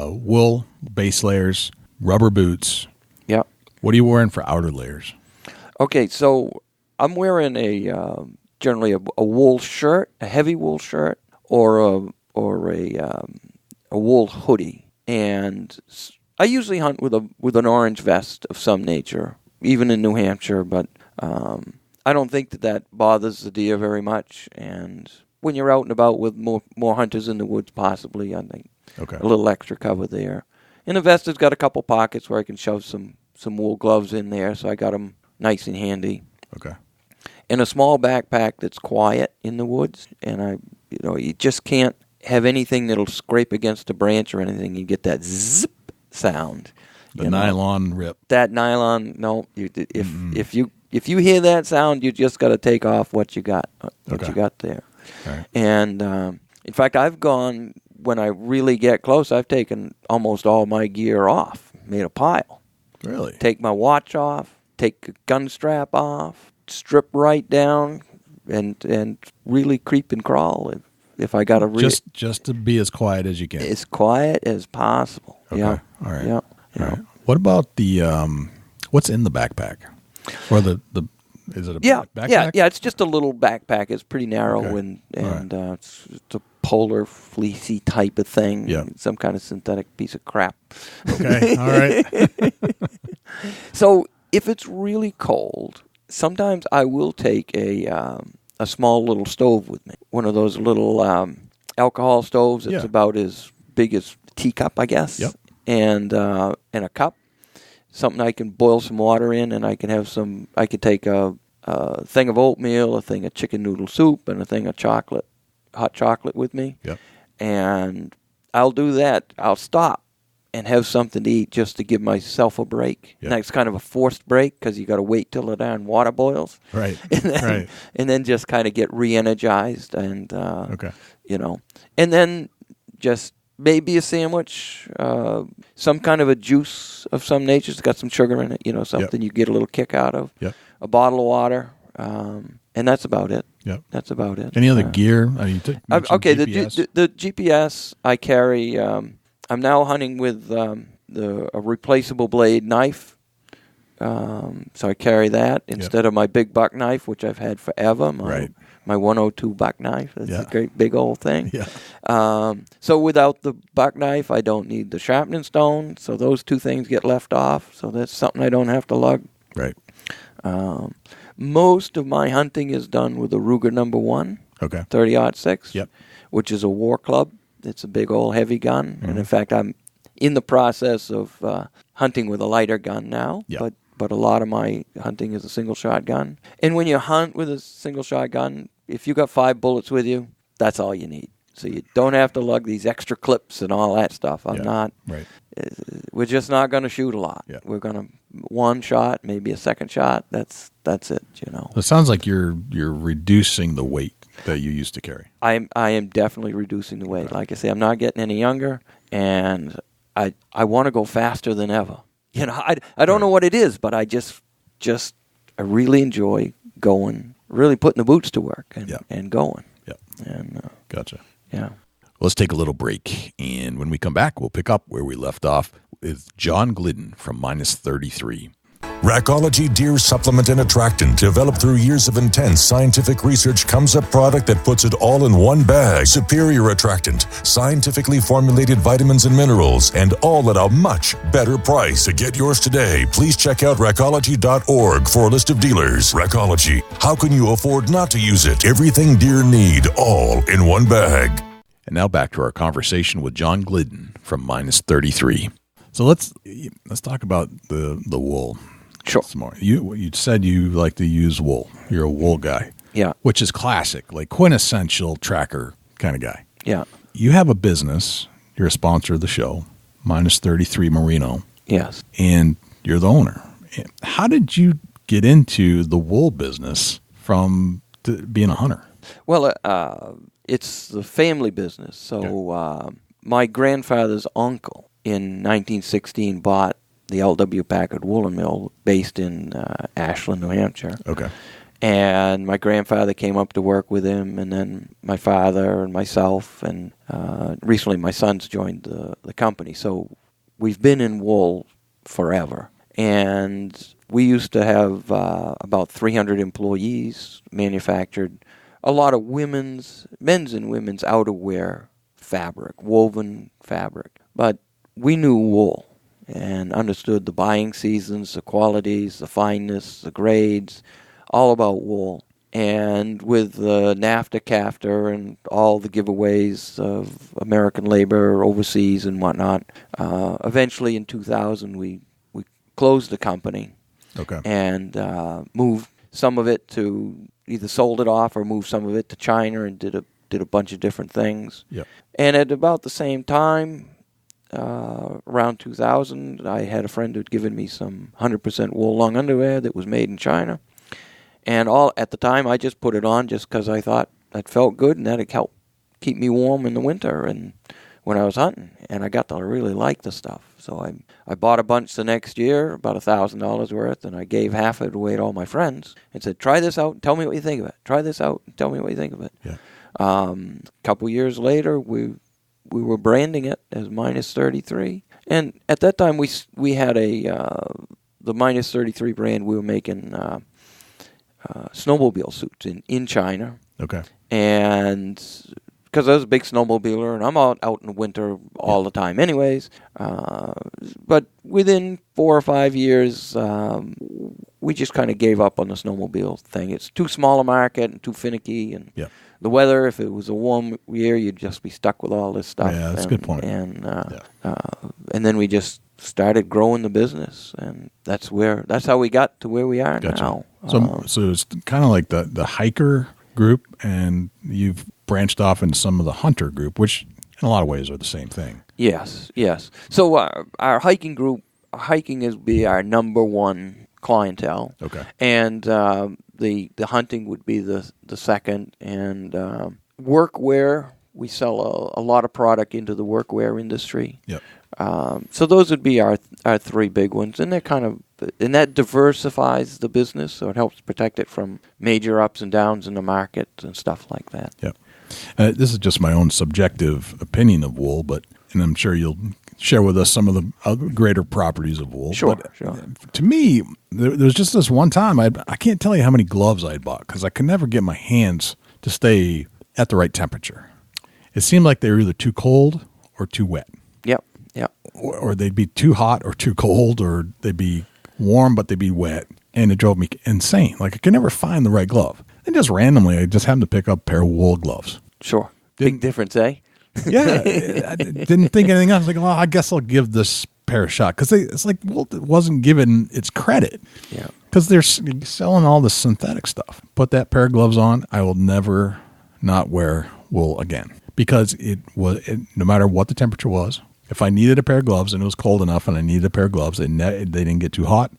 wool base layers, rubber boots.
Yep.
What are you wearing for outer layers?
Okay, so I'm wearing generally a wool shirt, a heavy wool shirt, or a wool hoodie, and I usually hunt with an orange vest of some nature, even in New Hampshire. But I don't think that bothers the deer very much. And when you're out and about with more hunters in the woods, possibly, I think a little extra cover there. And the vest has got a couple pockets where I can shove some wool gloves in there, so I got them nice and handy.
Okay.
And a small backpack that's quiet in the woods, and you just can't have anything that'll scrape against a branch or anything. You get that zip sound.
The nylon rip.
That nylon, no. If you hear that sound, you just got to take off what you got there.
Right.
And in fact, I've gone, when I really get close, I've taken almost all my gear off, made a pile.
Really?
Take my watch off, take a gun strap off, strip right down, and really creep and crawl if I got to
just to be as quiet as you can.
As quiet as possible.
Okay.
Yeah.
All right.
Yeah.
All right. What about the what's in the backpack? Or the is it a backpack?
Yeah. It's just a little backpack. It's pretty narrow and
right.
it's a polar fleecy type of thing.
Yeah.
Some kind of synthetic piece of crap.
Okay. All right.
So if it's really cold, sometimes I will take a small little stove with me. One of those little alcohol stoves that's about as big as a teacup, I guess.
Yep.
And a cup, something I can boil some water in, and I can have I could take a thing of oatmeal, a thing of chicken noodle soup, and a thing of hot chocolate with me.
Yep.
And I'll do that. I'll stop and have something to eat just to give myself a break.
Yep.
And that's kind of a forced break because you got to wait till the darn water boils.
Right.
And then just kind of get re-energized and and then just maybe a sandwich, some kind of a juice of some nature. It's got some sugar in it, something you get a little kick out of.
Yep.
A bottle of water, and that's about it.
Yep.
That's about it.
Any other gear? I mean,
okay,
GPS?
the GPS I carry. I'm now hunting with a replaceable blade knife. So I carry that instead of my Big Buck knife, which I've had forever. My 102 buck knife. That's a great big old thing.
Yeah.
So without the buck knife, I don't need the sharpening stone. So those two things get left off. So that's something I don't have to lug.
Right.
Most of my hunting is done with a Ruger No. 1.
Okay.
30-06.
Yep.
Which is a war club. It's a big old heavy gun. Mm-hmm. And in fact, I'm in the process of hunting with a lighter gun now.
Yep.
But a lot of my hunting is a single shot gun. And when you hunt with a single shot gun, if you got 5 bullets with you, that's all you need. So you don't have to lug these extra clips and all that stuff. We're just not going to shoot a lot.
Yeah.
We're going to one shot, maybe a second shot. That's it.
It sounds like you're reducing the weight that you used to carry.
I am definitely reducing the weight.
Right.
Like I say, I'm not getting any younger, and I want to go faster than ever. I don't know what it is, but I I really enjoy going, really putting the boots to work and going.
Yeah.
And
gotcha.
Yeah.
Let's take a little break, and when we come back, we'll pick up where we left off with John Glidden from -33.
Rackology Deer Supplement and Attractant, developed through years of intense scientific research, comes a product that puts it all in one bag. Superior attractant, scientifically formulated vitamins and minerals, and all at a much better price. To get yours today, please check out rackology.org for a list of dealers. Rackology, how can you afford not to use it? Everything deer need, all in one bag.
And now back to our conversation with John Glidden from -33. So let's talk about the wool.
Sure.
Some more. You said you like to use wool. You're a wool guy.
Yeah.
Which is classic, like quintessential tracker kind of guy.
Yeah.
You have a business. You're a sponsor of the show, -33 Merino.
Yes.
And you're the owner. How did you get into the wool business from being a hunter?
Well, it's the family business. So my grandfather's uncle in 1916 bought the L.W. Packard woolen mill based in Ahsland, New Hampshire.
Okay.
And my grandfather came up to work with him, and then my father and myself, and recently my sons joined the company. So we've been in wool forever. And we used to have about 300 employees, manufactured a lot of men's and women's outerwear fabric, woven fabric. But we knew wool and understood the buying seasons, the qualities, the fineness, the grades, all about wool. And with the NAFTA chapter and all the giveaways of American labor overseas and whatnot, eventually in 2000 we closed the company.
Okay.
And moved some of it to either sold it off or moved some of it to China and did a bunch of different things.
Yep.
And at about the same time, around 2000, I had a friend who'd given me some 100% wool long underwear that was made in China. And at the time, I just put it on just because I thought that felt good and that'd help keep me warm in the winter and when I was hunting. And I got to really like the stuff. So I bought a bunch the next year, about $1,000 worth, and I gave half of it away to all my friends and said, try this out and tell me what you think of it. Try this out and tell me what you think of it.
Yeah.
A couple years later, we were branding it as Minus 33. And at that time, we had the Minus 33 brand. We were making snowmobile suits in China.
Okay.
And because I was a big snowmobiler, and I'm out in the winter all the time anyways. But within 4 or 5 years, we just kind of gave up on the snowmobile thing. It's too small a market and too finicky. And the weather, if it was a warm year, you'd just be stuck with all this stuff.
Yeah, that's a good point.
And then we just started growing the business, and that's how we got to where we are now.
So it's kind of like the hiker group, and you've branched off into some of the hunter group, which in a lot of ways are the same thing.
Yes. So our hiking group, hiking is be our number one clientele.
Okay.
And the hunting would be the second. And workwear, we sell a lot of product into the workwear industry.
Yep.
So those would be our three big ones, and that diversifies the business, so it helps protect it from major ups and downs in the market and stuff like that.
Yep. This is just my own subjective opinion of wool, and I'm sure you'll share with us some of the other greater properties of wool.
Sure.
To me, there was just this one time, I can't tell you how many gloves I bought because I could never get my hands to stay at the right temperature. It seemed like they were either too cold or too wet.
Yep.
Or they'd be too hot or too cold, or they'd be warm but they'd be wet, and it drove me insane. Like I could never find the right glove. And just randomly, I just happened to pick up a pair of wool gloves.
Sure. Big difference, eh?
Yeah. I didn't think anything else. Like, well, I guess I'll give this pair a shot. Because it's like, well, it wasn't given its credit.
Yeah.
Because they're selling all this synthetic stuff. Put that pair of gloves on, I will never not wear wool again. Because no matter what the temperature was, if I needed a pair of gloves and it was cold enough and I needed a pair of gloves, they didn't get too hot,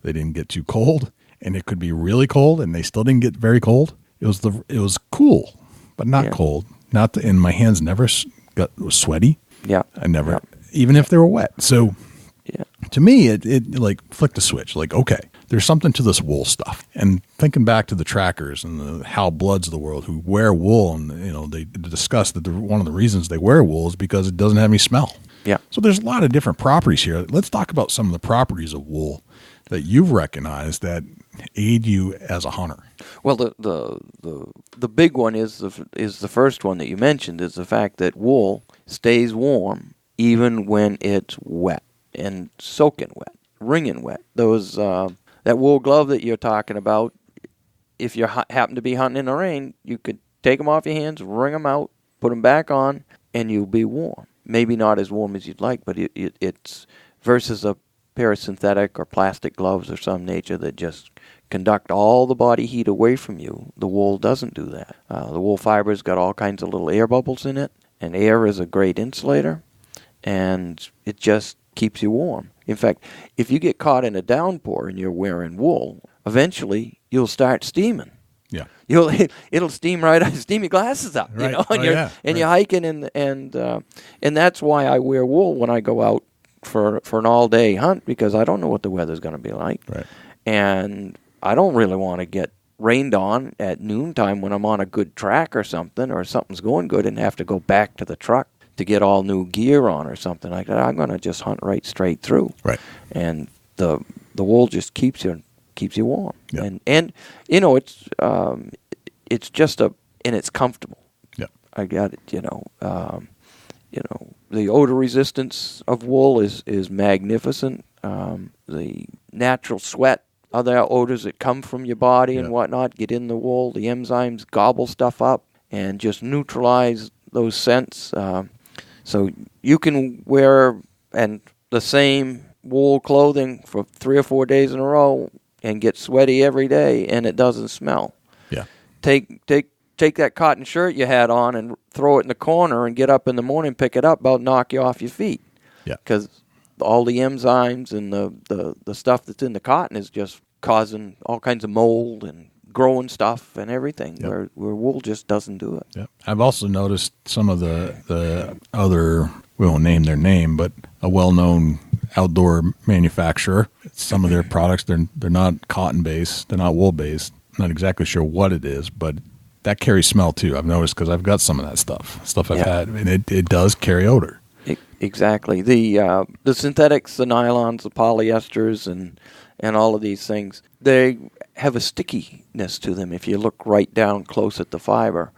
they didn't get too cold, and it could be really cold and they still didn't get very cold. It was cool, but not cold. And my hands never was sweaty.
Yeah.
I never, even if they were wet. So to me, it like flicked a switch. Like, okay, there's something to this wool stuff. And thinking back to the trackers and the Hal Bloods of the world who wear wool, and they discuss that one of the reasons they wear wool is because it doesn't have any smell.
Yeah.
So there's a lot of different properties here. Let's talk about some of the properties of wool that you've recognized that aid you as a hunter.
Well, the big one is the first one that you mentioned, is the fact that wool stays warm even when it's wet and soaking wet, wringing wet. Those that wool glove that you're talking about, if you happen to be hunting in the rain, you could take them off your hands, wring them out, put them back on, and you'll be warm. Maybe not as warm as you'd like, but it's versus a pair of synthetic or plastic gloves of some nature that just conduct all the body heat away from you. The wool doesn't do that. The wool fiber's got all kinds of little air bubbles in it, and air is a great insulator, and it just keeps you warm. In fact, if you get caught in a downpour and you're wearing wool, eventually you'll start steaming.
Yeah,
it'll steam right out, steam your glasses up,
right.
And you're hiking, and that's why I wear wool when I go out for an all day hunt, because I don't know what the weather's going to be like,
right.
And I don't really want to get rained on at noontime when I'm on a good track or something's going good and have to go back to the truck to get all new gear on or something like that, I'm going to just hunt right straight through.
Right.
And the wool just keeps you warm.
Yeah.
And it's just and it's comfortable.
Yeah.
I got it, the odor resistance of wool is magnificent. The natural sweat, other odors that come from your body and whatnot get in the wool. The enzymes gobble stuff up and just neutralize those scents. So you can wear the same wool clothing for 3 or 4 days in a row and get sweaty every day, and it doesn't smell.
Yeah.
Take that cotton shirt you had on and throw it in the corner and get up in the morning, pick it up, about knock you off your feet.
Yeah.
Because all the enzymes and the stuff that's in the cotton is just causing all kinds of mold and growing stuff and everything, where wool just doesn't do it.
Yeah. I've also noticed some of the other, we won't name their name, but a well-known outdoor manufacturer, some of their products, they're not cotton-based, they're not wool-based. I'm not exactly sure what it is, but that carries smell too. I've noticed because I've got some of that stuff I've had, and it does carry odor.
Exactly. The synthetics, the nylons, the polyesters, and all of these things, they have a stickiness to them if you look right down close at the fiber.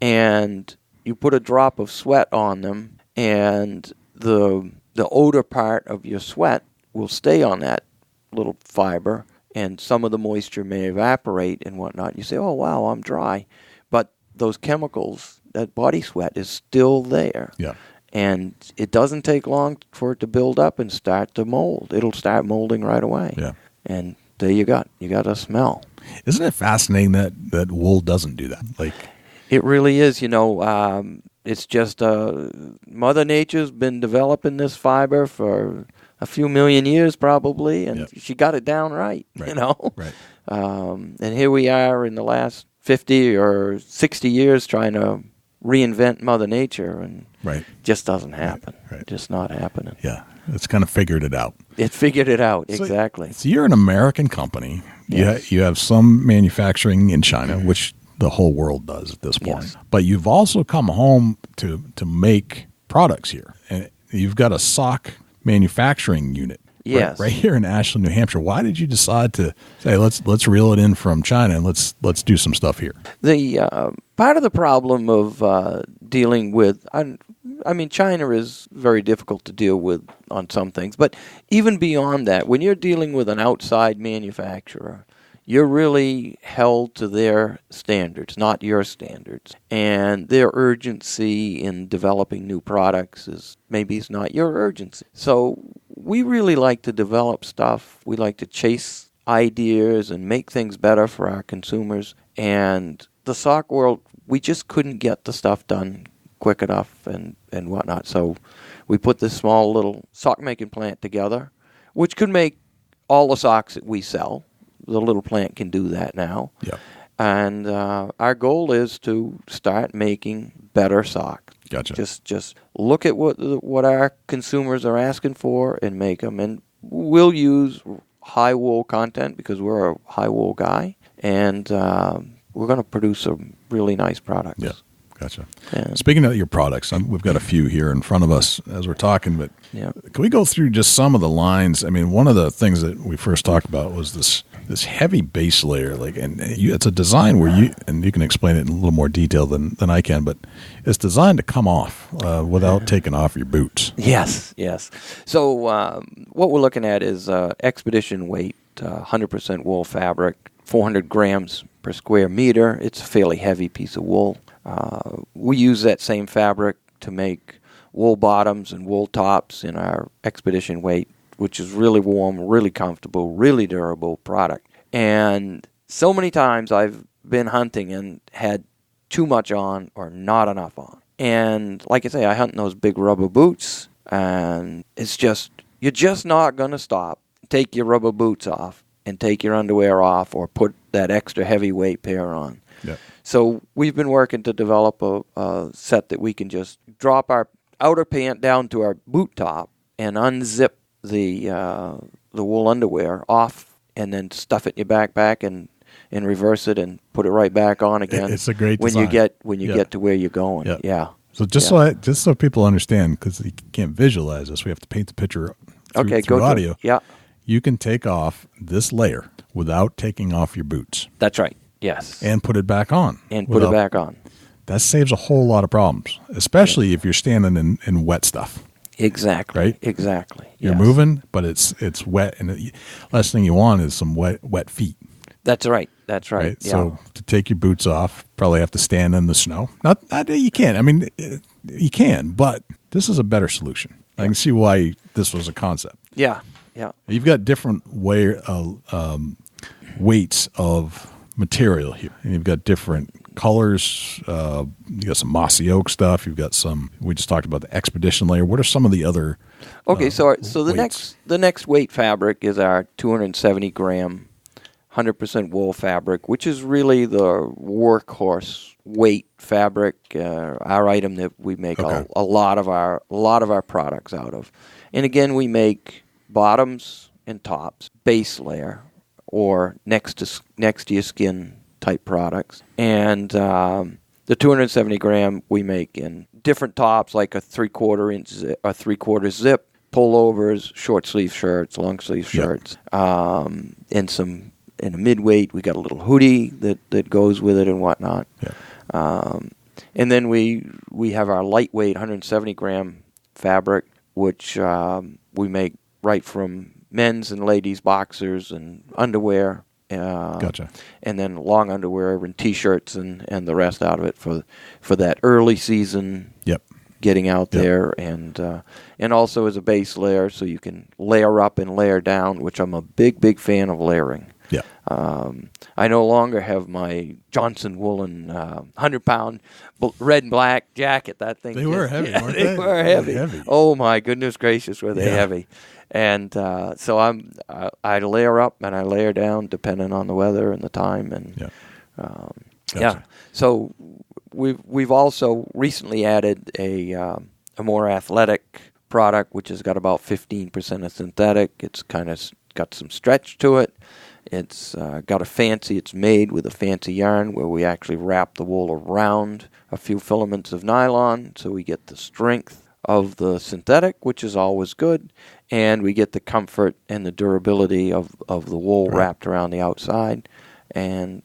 And you put a drop of sweat on them, and the odor part of your sweat will stay on that little fiber, and some of the moisture may evaporate and whatnot. You say, oh, wow, I'm dry. But those chemicals, that body sweat is still there.
Yeah.
And it doesn't take long for it to build up and start to mold. It'll start molding right away.
Yeah. And
there you got a smell.
Isn't it fascinating that wool doesn't do that? Like,
it really is. It's just Mother Nature's been developing this fiber for a few million years probably, and she got it down right.
Right.
And here we are in the last 50 or 60 years trying to reinvent Mother Nature, and just doesn't happen.
Right.
Just not happening.
Yeah, it's kind of figured it out.
It figured it out, exactly.
So you're an American company.
Yes.
You have some manufacturing in China, which the whole world does at this point.
Yes.
But you've also come home to make products here. And you've got a sock manufacturing unit.
Yes.
Right here in Ahsland, New Hampshire. Why did you decide to say let's reel it in from China and let's do some stuff here?
The part of the problem of dealing with, China is very difficult to deal with on some things, but even beyond that, when you're dealing with an outside manufacturer, you're really held to their standards, not your standards. And their urgency in developing new products is not your urgency. So we really like to develop stuff. We like to chase ideas and make things better for our consumers. And the sock world, we just couldn't get the stuff done quick enough and whatnot. So we put this small little sock making plant together, which could make all the socks that we sell. The little plant can do that now.
Yeah.
And our goal is to start making better socks.
Gotcha.
Just look at what our consumers are asking for and make them. And we'll use high wool content because we're a high wool guy. And we're going to produce some really nice products.
Yeah. Gotcha.
Yeah.
Speaking of your products, we've got a few here in front of us as we're talking, but can we go through just some of the lines? I mean, one of the things that we first talked about was this heavy base layer, and it's a design where you can explain it in a little more detail than I can, but it's designed to come off without taking off your boots.
Yes. So what we're looking at is expedition weight, 100% wool fabric, 400 grams per square meter. It's a fairly heavy piece of wool. We use that same fabric to make wool bottoms and wool tops in our expedition weight, which is really warm, really comfortable, really durable product. And so many times I've been hunting and had too much on or not enough on. And like I say, I hunt in those big rubber boots, and it's just, you're just not going to stop, take your rubber boots off and take your underwear off or put that extra heavyweight pair on.
Yep.
So we've been working to develop a set that we can just drop our outer pant down to our boot top and unzip the wool underwear off and then stuff it in your backpack and and reverse it and put it right back on again.
It's a great
when
design.
you get to where you're going.
Yeah.
Yeah.
So just so people understand, because you can't visualize this, we have to paint the picture through audio.
Yeah.
You can take off this layer without taking off your boots.
That's right. Yes.
And put it back on. That saves a whole lot of problems, especially if you're standing in wet stuff.
Exactly.
Right?
Exactly.
You're moving, but it's wet, and the last thing you want is some wet feet.
That's right. That's right. Yeah.
So to take your boots off, probably have to stand in the snow. Not you can. I mean, you can, but this is a better solution. I can see why this was a concept.
Yeah. Yeah.
You've got different weights of material here, and you've got different colors. You got some mossy oak stuff. You've got some. We just talked about the expedition layer. What are some of the other?
Okay, so the
weights?
next weight fabric is our 270 gram, 100% wool fabric, which is really the workhorse weight fabric. Our item that we make a lot of our products out of, and again we make bottoms and tops, base layer, or next to your skin type products. And the 270 gram we make in different tops, like a 3/4 inch zip, a 3/4 zip, pullovers, short sleeve shirts, long sleeve shirts, and in a midweight we got a little hoodie that goes with it and whatnot. And then we have our lightweight 170 gram fabric, which we make right from men's and ladies' boxers and underwear.
Gotcha.
And then long underwear and T-shirts and the rest out of it for that early season.
Yep.
Getting out there, and also as a base layer, so you can layer up and layer down, which I'm a big fan of layering.
Yeah.
I no longer have my Johnson woolen 100-pound red and black jacket. That thing.
They were heavy, weren't they?
They were heavy. Oh my goodness gracious, were they heavy! And so I layer up and I layer down depending on the weather and the time, and
Gotcha.
So we've also recently added a more athletic product, which has got about 15% of synthetic. It's kind of got some stretch to it. It's it's made with a fancy yarn where we actually wrap the wool around a few filaments of nylon, so we get the strength of the synthetic, which is always good, and we get the comfort and the durability of the wool wrapped around the outside. And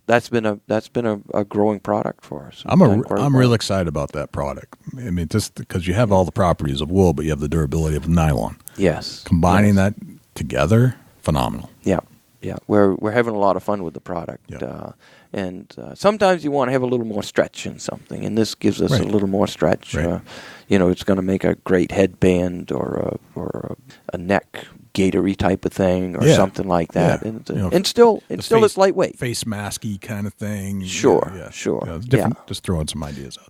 that's been a growing product for us.
I'm real excited about that product. I mean, just because you have all the properties of wool, but you have the durability of nylon.
Yes.
Combining that together, phenomenal.
Yeah. Yeah, we're having a lot of fun with the product, and sometimes you want to have a little more stretch in something, and this gives us a little more stretch. It's going to make a great headband or a neck gaitery type of thing or something like that, and still it's lightweight,
face masky kind of thing.
Sure.
It's different. Just throwing some ideas out.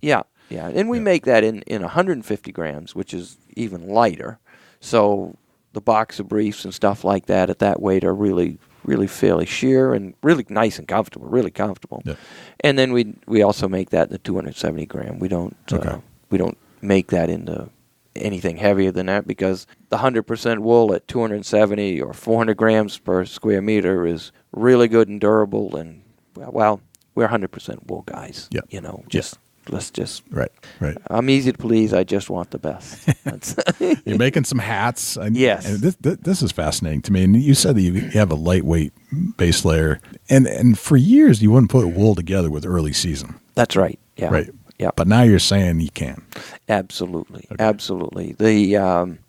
Yeah, and we make that in 150 grams, which is even lighter. So the boxer briefs and stuff like that at that weight are really fairly sheer and really nice and comfortable, really comfortable. Yeah. And then we also make that in the 270 gram. We don't make that into anything heavier than that because the 100% wool at 270 or 400 grams per square meter is really good and durable. And well, we're 100% wool guys.
Yeah.
Let's just
right.
I'm easy to please. I just want the best.
You're making some hats.
Yes.
And this is fascinating to me. And you said that you have a lightweight base layer, and for years you wouldn't put wool together with early season.
That's right. Yeah.
Right.
Yeah.
But now you're saying you can.
Absolutely. Okay. Absolutely. The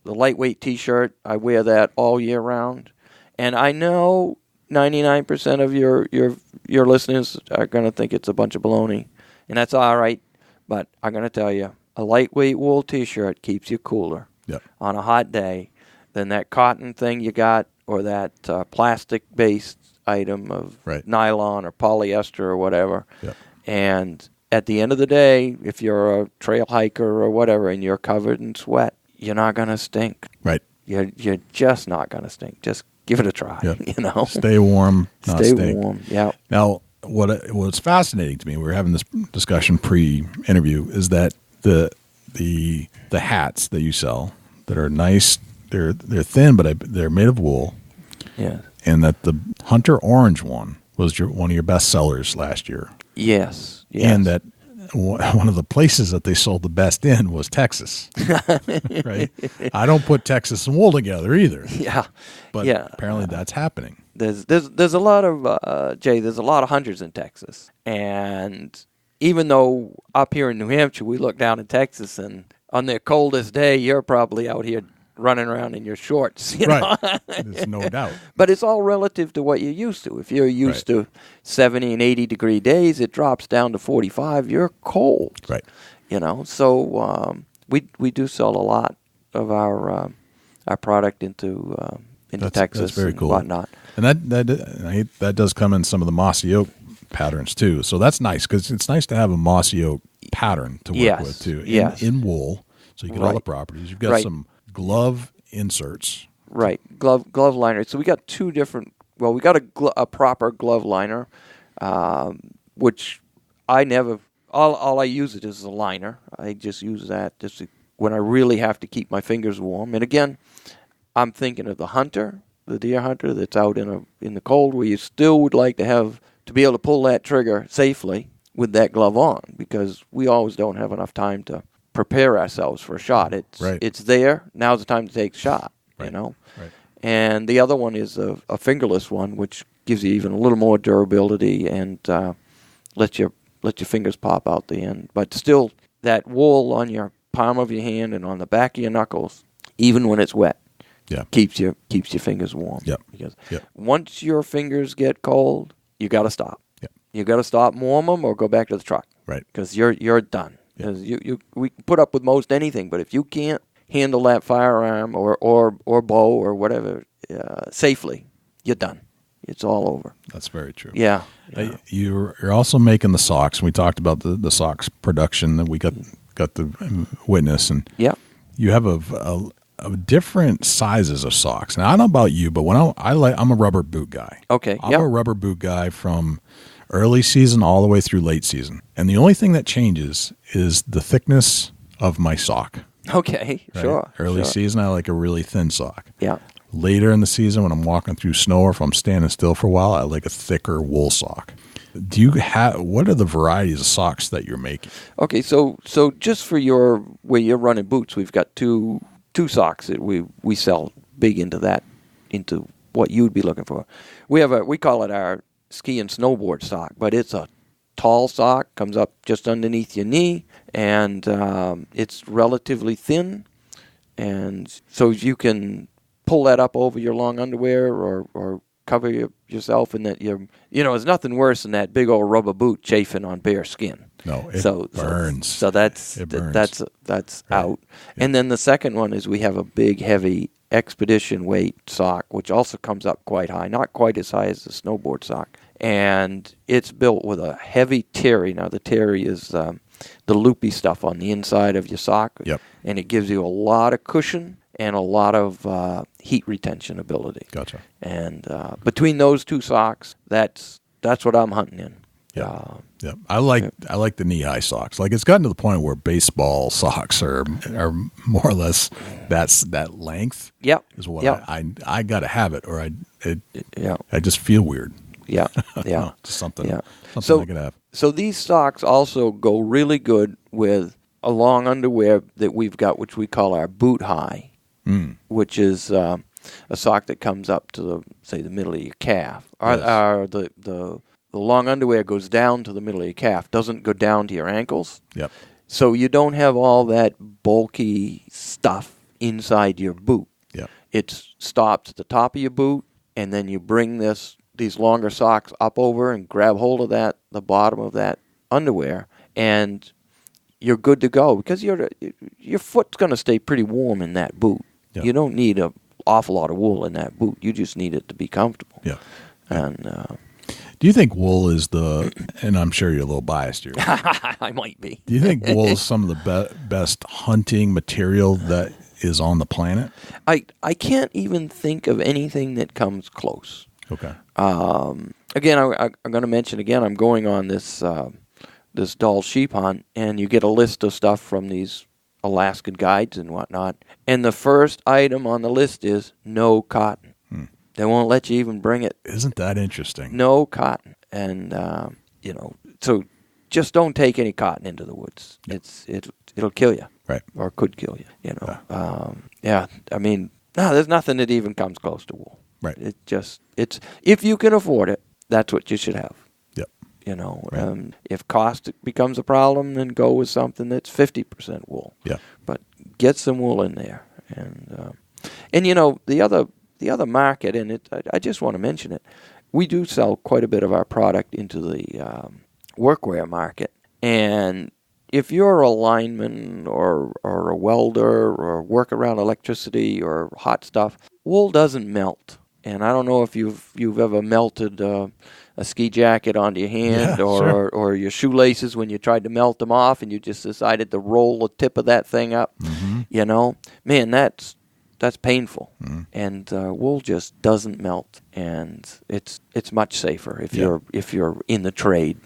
lightweight T-shirt, I wear that all year round, and I know 99% of your listeners are going to think it's a bunch of baloney, and that's all right. But I'm going to tell you, a lightweight wool T-shirt keeps you cooler on a hot day than that cotton thing you got or that plastic-based item of nylon or polyester or whatever. Yeah. And at the end of the day, if you're a trail hiker or whatever and you're covered in sweat, you're not going to stink.
Right.
You're just not going to stink. Just give it a try.
Yep. Stay warm.
Stay warm. Yeah.
Now, what's fascinating to me, we were having this discussion pre-interview, is that the hats that you sell that are nice, they're thin, but they're made of wool.
Yeah.
and that the Hunter Orange one was one of your best sellers last year.
Yes.
And that one of the places that they sold the best in was Texas. Right? I don't put Texas and wool together either.
Yeah.
But apparently that's happening.
There's a lot of Jay. There's a lot of hunters in Texas, and even though up here in New Hampshire we look down in Texas, and on their coldest day you're probably out here running around in your shorts. You know?
There's no doubt.
But it's all relative to what you're used to. If you're used to 70 and 80 degree days, it drops down to 45. You're cold.
Right.
You know. So we do sell a lot of our product into Texas.
That's very cool.
And whatnot.
And that does come in some of the mossy oak patterns too. So that's nice because it's nice to have a mossy oak pattern to work with too. In wool, so you get all the properties. You've got some glove inserts.
Right, glove liner. So we got two different. Well, we got a proper glove liner, which I never. All I use it as a liner. I just use that just when I really have to keep my fingers warm. And again, I'm thinking of the hunter. The deer hunter that's out in the cold, where you still would like to be able to pull that trigger safely with that glove on, because we always don't have enough time to prepare ourselves for a shot. It's there. Now's the time to take the shot. You know.
Right.
And the other one is a fingerless one, which gives you even a little more durability and let your fingers pop out the end. But still, that wool on your palm of your hand and on the back of your knuckles, even when it's wet. Keeps your fingers warm. Because once your fingers get cold, you got to stop. You got to stop, warm them, or go back to the truck.
Right.
Because you're done. Because we can put up with most anything, but if you can't handle that firearm or bow or whatever safely, you're done. It's all over.
That's very true.
Yeah.
You're also making the socks. We talked about the socks production that we got the witness, and you have of different sizes of socks. Now, I don't know about you, but when I'm a rubber boot guy.
Okay.
I'm a rubber boot guy from early season all the way through late season. And the only thing that changes is the thickness of my sock.
Okay, right? Sure.
Early season, I like a really thin sock.
Yeah.
Later in the season, when I'm walking through snow or if I'm standing still for a while, I like a thicker wool sock. What are the varieties of socks that you're making? Okay,
so just for where you're running boots, we've got two socks that we sell big into what you'd be looking for. We call it our ski and snowboard sock, but it's a tall sock, comes up just underneath your knee, and it's relatively thin, and so you can pull that up over your long underwear or cover yourself in that. There's nothing worse than that big old rubber boot chafing on bare skin.
No, it burns.
So that's
right.
out. Yeah. And then the second one is we have a big, heavy expedition weight sock, which also comes up quite high, not quite as high as the snowboard sock. And it's built with a heavy terry. Now, the terry is the loopy stuff on the inside of your sock.
Yep.
And it gives you a lot of cushion and a lot of heat retention ability.
Gotcha.
And between those two socks, that's what I'm hunting in.
Yeah, I like the knee-high socks. Like, it's gotten to the point where baseball socks are more or less that length.
Yep.
Is what I got to have it, or I just feel weird.
Yeah,
just something.
Yeah.
Something I could have.
So these socks also go really good with a long underwear that we've got, which we call our boot high, which is a sock that comes up to the middle of your calf. The long underwear goes down to the middle of your calf, doesn't go down to your ankles.
Yep.
So you don't have all that bulky stuff inside your boot.
Yep.
It stops at the top of your boot, and then you bring these longer socks up over and grab hold of the bottom of that underwear, and you're good to go, because your foot's going to stay pretty warm in that boot. Yep. You don't need an awful lot of wool in that boot. You just need it to be comfortable.
Yeah.
And
do you think wool is and I'm sure you're a little biased here.
I might be.
Do you think wool is some of the best hunting material that is on the planet?
I can't even think of anything that comes close.
Okay.
Again, I'm going to mention again, I'm going on this Dall sheep hunt, and you get a list of stuff from these Alaskan guides and whatnot, and the first item on the list is no cotton. They won't let you even bring it.
Isn't that interesting?
No cotton. And, so just don't take any cotton into the woods.
Yep.
It'll kill you.
Right.
Or could kill you, there's nothing that even comes close to wool.
Right.
It's if you can afford it, that's what you should have.
Yep. Right.
If cost becomes a problem, then go with something that's 50% wool.
Yeah.
But get some wool in there. And the other market, and I just want to mention it, we do sell quite a bit of our product into the workwear market. And if you're a lineman or a welder or work around electricity or hot stuff, wool doesn't melt. And I don't know if you've ever melted a ski jacket onto your hand or your shoelaces when you tried to melt them off and you just decided to roll the tip of that thing up. Mm-hmm. Man, that's painful. Mm-hmm. And wool just doesn't melt, and it's much safer if you're in the trade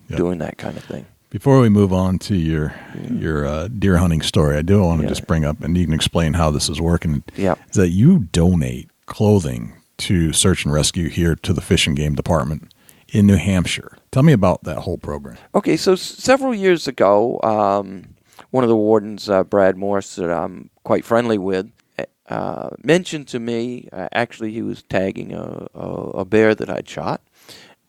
doing that kind of thing.
Before we move on to your deer hunting story, I do want to just bring up, and you can explain how this is working, is that you donate clothing to search and rescue here to the Fish and Game Department in New Hampshire. Tell me about that whole program.
Okay, so several years ago, one of the wardens, Brad Morse, that I'm quite friendly with, mentioned to me, actually he was tagging a bear that I'd shot,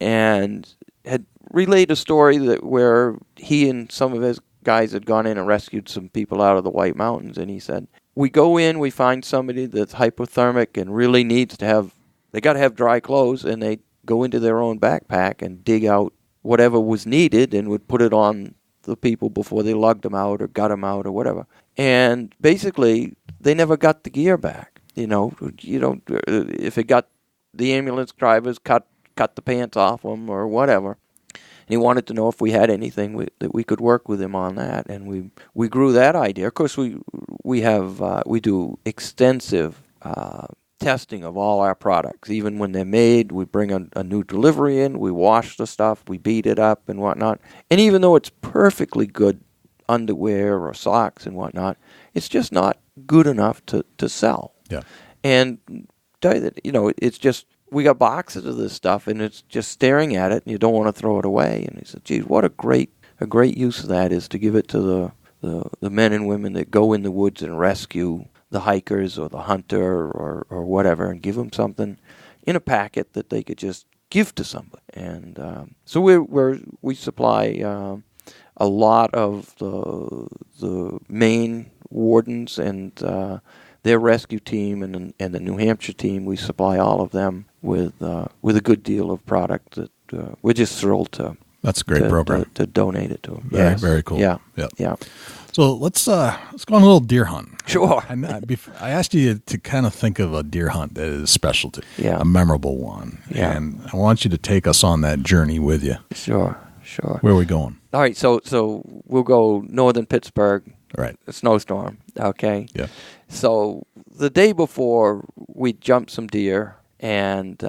and had relayed a story where he and some of his guys had gone in and rescued some people out of the White Mountains, and he said, we go in, we find somebody that's hypothermic and really needs to have, they got to have dry clothes, and they go into their own backpack and dig out whatever was needed and would put it on the people before they lugged them out or got them out or whatever. And basically, they never got the gear back. If it got the ambulance drivers cut the pants off them or whatever. And he wanted to know if we had anything that we could work with him on that, and we grew that idea. Of course, we do extensive testing of all our products. Even when they're made, we bring a new delivery in, we wash the stuff, we beat it up and whatnot. And even though it's perfectly good underwear or socks and whatnot, it's just not good enough to sell.
Yeah. And
tell you that, it's just, we got boxes of this stuff, and it's just staring at it, and you don't want to throw it away. And he said, geez, what a great use of that is to give it to the men and women that go in the woods and rescue the hikers or the hunter or whatever, and give them something in a packet that they could just give to somebody. And so we supply a lot of the Maine wardens and their rescue team and the New Hampshire team. We supply all of them with a good deal of product that we're just thrilled to.
That's a great program
to donate it to them.
Very, very cool.
Yeah.
So let's go on a little deer hunt.
Sure.
I asked you to kind of think of a deer hunt that is special to you, a memorable one. Yeah. And I want you to take us on that journey with you.
Sure.
Where are we going?
All right, so we'll go northern Pittsburgh.
Right.
A snowstorm, okay?
Yeah.
So the day before, we jumped some deer and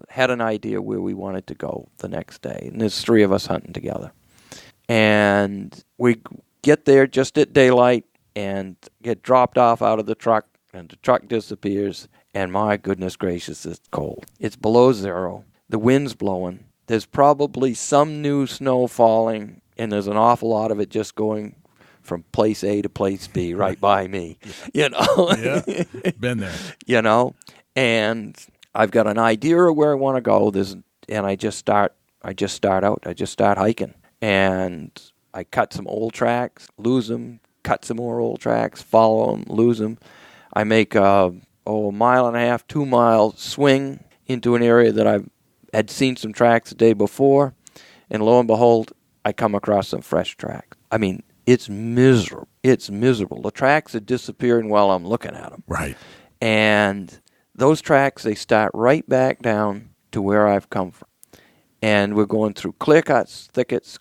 had an idea where we wanted to go the next day. And there's 3 of us hunting together. And we get there just at daylight and get dropped off out of the truck, and the truck disappears, and my goodness gracious, it's cold. It's below 0. The wind's blowing. There's probably some new snow falling, and there's an awful lot of it just going from place A to place B right by me,
Yeah, been there.
And I've got an idea of where I want to go. And I just start hiking, and I cut some old tracks, lose them, cut some more old tracks, follow them, lose them. I make a 1.5 mile, 2 mile swing into an area that I had seen some tracks the day before, and lo and behold, I come across some fresh tracks. I mean, it's miserable. The tracks are disappearing while I'm looking at them.
Right.
And those tracks, they start right back down to where I've come from. And we're going through clear cuts, thickets.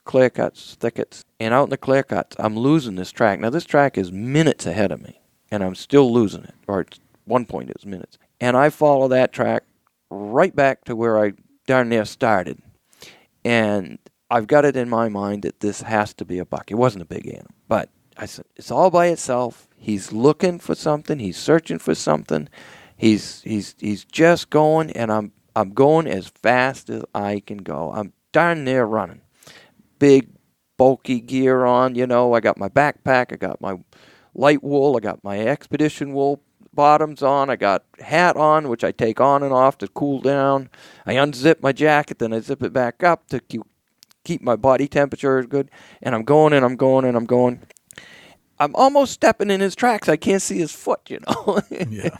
And out in the clear cuts, I'm losing this track. Now, this track is minutes ahead of me, and I'm still losing it. Or at one point, it was minutes. And I follow that track right back to where I darn near started. And I've got it in my mind that this has to be a buck. It wasn't a big animal. But I said, it's all by itself. He's looking for something. He's searching for something. He's just going, and I'm going as fast as I can go. I'm darn near running. Big, bulky gear on, I got my backpack, I got my light wool, I got my expedition wool bottoms on, I got hat on, which I take on and off to cool down. I unzip my jacket, then I zip it back up to keep my body temperature good. And I'm going and I'm going and I'm going. I'm almost stepping in his tracks. I can't see his foot,
Yeah.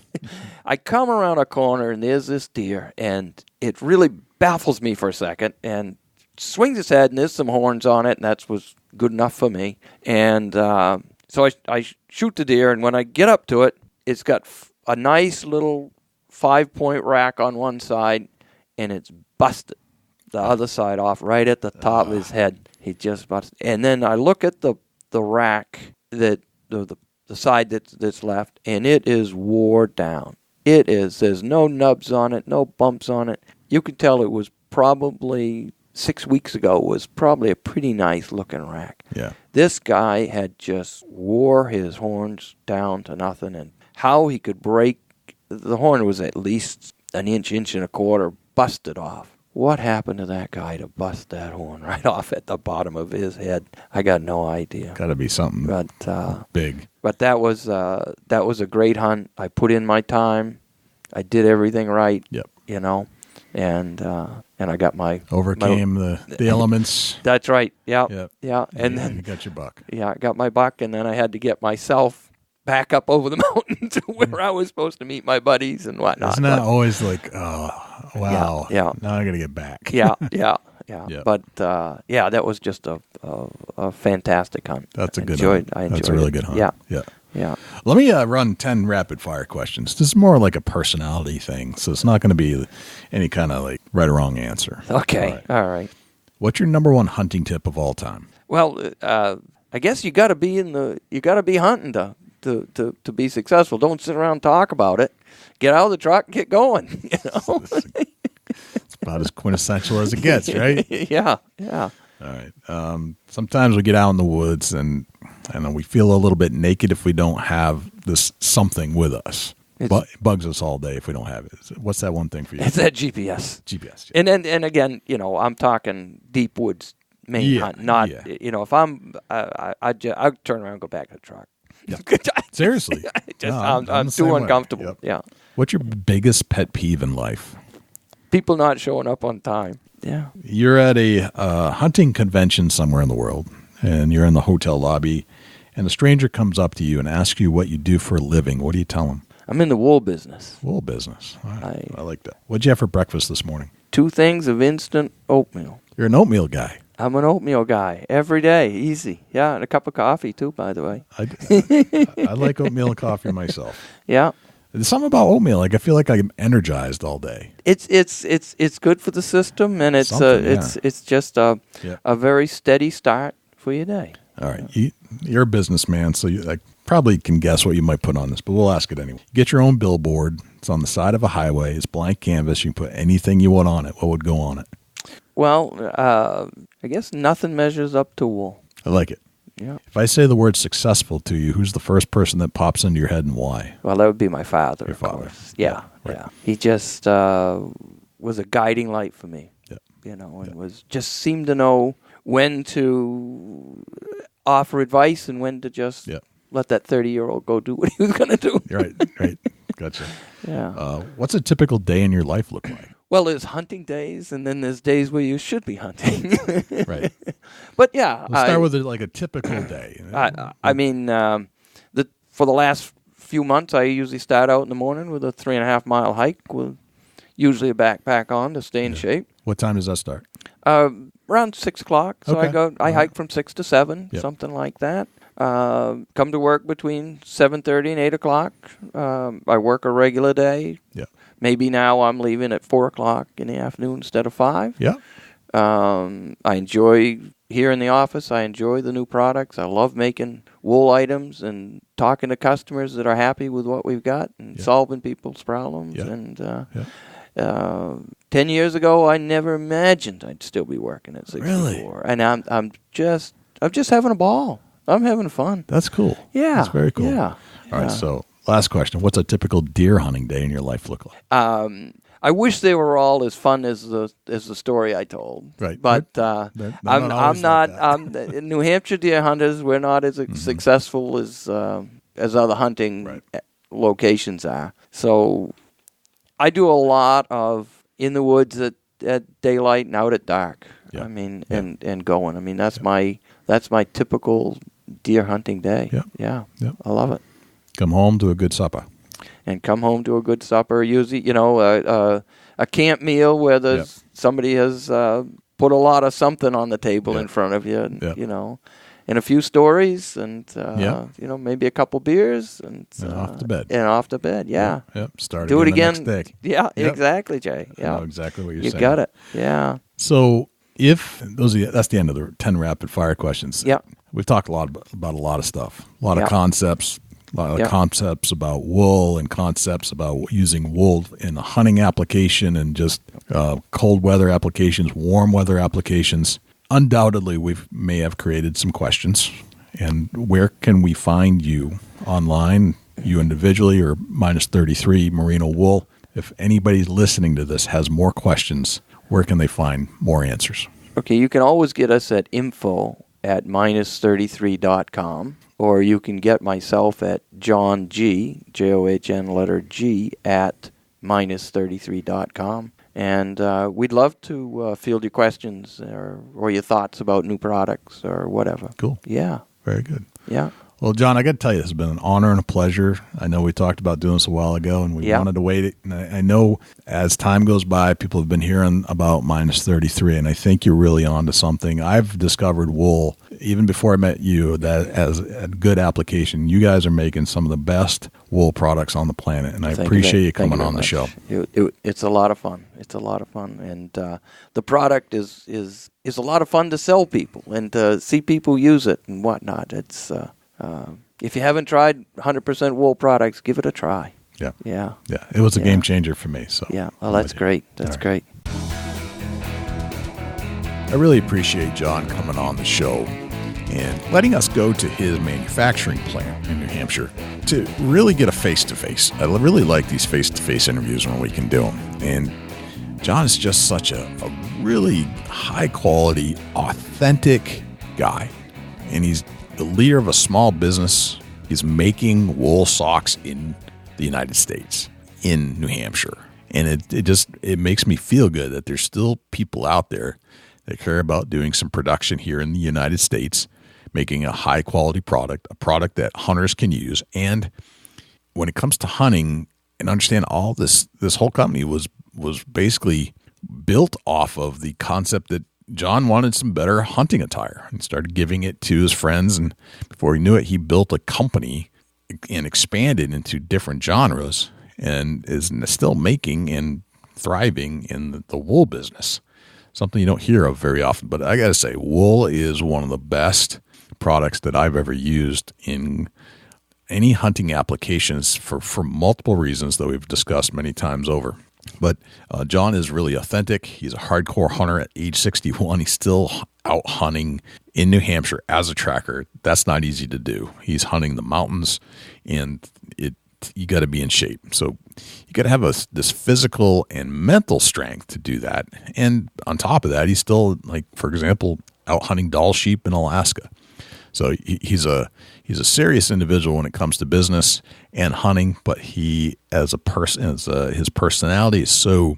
I come around a corner, and there's this deer, and it really baffles me for a second, and swings its head, and there's some horns on it, and that was good enough for me. And so I shoot the deer, and when I get up to it, it's got a nice little 5-point rack on one side, and it's busted the other side off right at the top of his head. He just busted. And then I look at the rack, that the side that's left, and it is wore down. There's no nubs on it, no bumps on it. You can tell it was probably 6 weeks ago. It was probably a pretty nice looking rack.
Yeah.
This guy had just wore his horns down to nothing, and how he could break the horn was at least an inch and a quarter busted off. What happened to that guy to bust that horn right off at the bottom of his head? I got no idea.
Got to be something big.
But that was a great hunt. I put in my time. I did everything right.
Yep.
And I got my
overcame the elements.
That's right. Yeah.
Yep.
Yeah. And then
you got your buck.
Yeah, I got my buck, and then I had to get myself back up over the mountain to where I was supposed to meet my buddies and whatnot.
Isn't that always like, oh, wow.
Yeah.
Now I got to get back.
Yeah.
Yep.
But that was just a fantastic hunt.
That's a good hunt.
I enjoyed
That's a really good hunt.
Yeah.
Let me run 10 rapid fire questions. This is more like a personality thing, so it's not going to be any kind of like right or wrong answer.
Okay. All right.
What's your number one hunting tip of all time?
Well, I guess you got to be hunting to be successful. Don't sit around and talk about it. Get out of the truck and get going.
It's about as quintessential as it gets, right?
Yeah.
All right. Sometimes we get out in the woods and we feel a little bit naked if we don't have this something with us. It bugs us all day if we don't have it. What's that one thing for you?
It's that GPS.
GPS.
Yeah. And again, I'm talking deep woods, Maine hunt. Not if I'm, I turn around and go back to the truck.
Yeah. Seriously.
I'm too uncomfortable.
Yep.
Yeah.
What's your biggest pet peeve in life?
People not showing up on time. Yeah.
You're at a hunting convention somewhere in the world, and you're in the hotel lobby, and a stranger comes up to you and asks you what you do for a living. What do you tell them?
I'm in the wool business.
Wool business. All right. I like that. What'd you have for breakfast this morning?
2 things of instant oatmeal.
You're an oatmeal guy.
I'm an oatmeal guy every day, easy. Yeah, and a cup of coffee too, by the way.
I like oatmeal and coffee myself.
Yeah.
There's something about oatmeal. Like I feel like I'm energized all day.
It's good for the system, and it's just a very steady start for your day.
All right, you're a businessman, so I probably can guess what you might put on this, but we'll ask it anyway. You get your own billboard. It's on the side of a highway. It's blank canvas. You can put anything you want on it. What would go on it?
Well, I guess nothing measures up to wool.
I like it.
Yeah.
If I say the word successful to you, who's the first person that pops into your head and why?
Well, that would be my father.
Your father.
Course. Yeah.
Right.
Yeah. He just was a guiding light for me.
Yeah.
And was just seemed to know when to offer advice and when to just let that 30-year-old go do what he was going to do.
Right. Gotcha.
Yeah.
What's a typical day in your life look like?
Well, there's hunting days, and then there's days where you should be hunting.
Right.
But yeah,
let's start with a typical day.
I mean, for the last few months, I usually start out in the morning with a 3.5-mile hike with usually a backpack on to stay in shape.
What time does that start?
Around 6 o'clock. So
Okay.
I hike from 6 to 7, something like that. Come to work between 7:30 and 8 o'clock. I work a regular day.
Yeah.
Maybe now I'm leaving at 4 o'clock in the afternoon instead of 5.
Yeah.
I enjoy here in the office. I enjoy the new products. I love making wool items and talking to customers that are happy with what we've got and solving people's problems.
Yeah.
And 10 years ago, I never imagined I'd still be working at 64.
Really?
And I'm just having a ball. I'm having fun.
That's cool.
Yeah.
That's very cool.
Yeah.
All right, so Last question. What's a typical deer hunting day in your life look like?
I wish they were all as fun as the story I told.
Right.
But
I'm not.
New Hampshire deer hunters. We're not as successful as other hunting locations are. So I do a lot of in the woods at daylight and out at dark.
Yeah.
I mean, and going. I mean, that's my typical deer hunting day. Yeah. I love it.
Come home to a good supper.
And come home to a good supper. Usually, a camp meal where somebody has put a lot of something on the table in front of you, and, and a few stories, and maybe a couple beers, and
off to bed.
Yeah.
Start
Do it again.
The next day.
Yeah. Exactly, Jay. Yeah.
I know exactly what you're saying.
You got it. Yeah.
So that's the end of the 10 rapid fire questions.
Yeah.
We've talked a lot about a lot of stuff, a lot of concepts. A lot of concepts about wool and concepts about using wool in a hunting application and just cold weather applications, warm weather applications. Undoubtedly, we may have created some questions. And where can we find you online, you individually, or Minus 33 Merino Wool? If anybody listening to this has more questions, where can they find more answers?
Okay, you can always get us at info@minus33.com. Or you can get myself at John G, John letter G, at minus33.com. And we'd love to field your questions or your thoughts about new products or whatever.
Cool.
Yeah.
Very good.
Yeah.
Well, John, I got to tell you, this has been an honor and a pleasure. I know we talked about doing this a while ago, and we wanted to wait. And I know as time goes by, people have been hearing about Minus 33, and I think you're really onto something. I've discovered wool, even before I met you, that as a good application. You guys are making some of the best wool products on the planet, and I appreciate you coming on the show.
It's a lot of fun. It's a lot of fun. And the product is a lot of fun to sell people and to see people use it and whatnot. It's... if you haven't tried 100% wool products, give it a try.
Yeah.
Yeah.
Yeah. It was a game changer for me. So
yeah. Well, that's great. That's great.
I really appreciate John coming on the show and letting us go to his manufacturing plant in New Hampshire to really get a face-to-face. I really like these face-to-face interviews when we can do them. And John is just such a really high-quality, authentic guy. And he's the leader of a small business. He's making wool socks in the United States, in New Hampshire. And it makes me feel good that there's still people out there that care about doing some production here in the United States, making a high quality product, a product that hunters can use. And when it comes to hunting, and understand all this whole company was basically built off of the concept that John wanted some better hunting attire and started giving it to his friends. And before he knew it, he built a company and expanded into different genres and is still making and thriving in the wool business. Something you don't hear of very often. But I got to say, wool is one of the best products that I've ever used in any hunting applications for multiple reasons that we've discussed many times over. But John is really authentic. He's a hardcore hunter at age 61. He's still out hunting in New Hampshire as a tracker. That's not easy to do. He's hunting the mountains, and you got to be in shape. So you got to have this physical and mental strength to do that. And on top of that, he's still, like, for example, out hunting Dall sheep in Alaska. So he's a serious individual when it comes to business and hunting, but he, as a person, his personality is so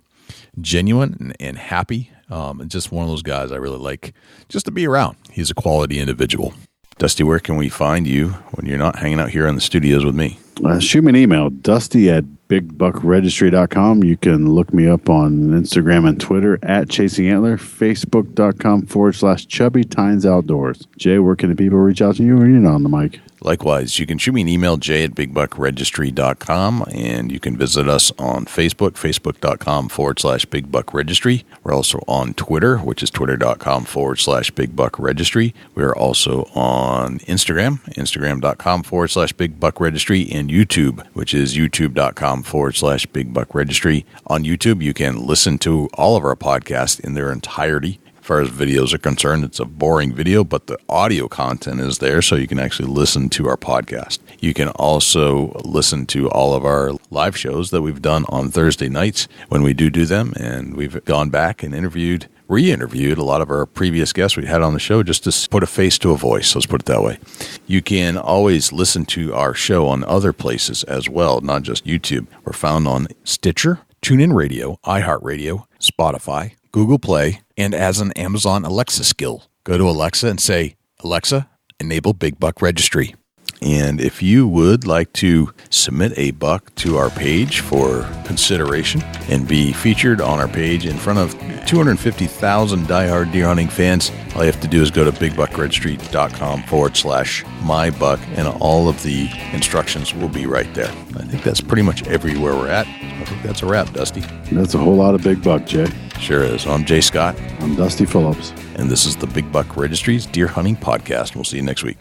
genuine and happy, and just one of those guys I really like just to be around. He's a quality individual. Dusty, where can we find you when you're not hanging out here in the studios with me?
Shoot me an email, dusty@bigbuckregistry.com. You can look me up on Instagram and Twitter @ChasingAntler, Facebook.com/Chubby Tines Outdoors. Jay, where can the people reach out to you when you're not on the mic?
Likewise, you can shoot me an email, jay@bigbuckregistry.com, and you can visit us on Facebook, facebook.com/bigbuckregistry. We're also on Twitter, which is twitter.com/bigbuckregistry. We're also on Instagram, instagram.com/bigbuckregistry, and YouTube, which is youtube.com/bigbuckregistry. On YouTube, you can listen to all of our podcasts in their entirety. far as videos are concerned, it's a boring video, but the audio content is there, so you can actually listen to our podcast. You can also listen to all of our live shows that we've done on Thursday nights when we do them, and we've gone back and re-interviewed a lot of our previous guests we had on the show just to put a face to a voice, let's put it that way. You can always listen to our show on other places as well, not just YouTube. We're found on Stitcher, TuneIn Radio, iHeartRadio, Spotify, Google Play, and as an Amazon Alexa skill. Go to Alexa and say, Alexa, enable Big Buck Registry. And if you would like to submit a buck to our page for consideration and be featured on our page in front of 250,000 diehard deer hunting fans, all you have to do is go to bigbuckregistry.com/mybuck, and all of the instructions will be right there. I think that's pretty much everywhere we're at. I think that's a wrap, Dusty.
That's a whole lot of big buck, Jay.
Sure is. I'm Jay Scott.
I'm Dusty Phillips.
And this is the Big Buck Registry's Deer Hunting Podcast. We'll see you next week.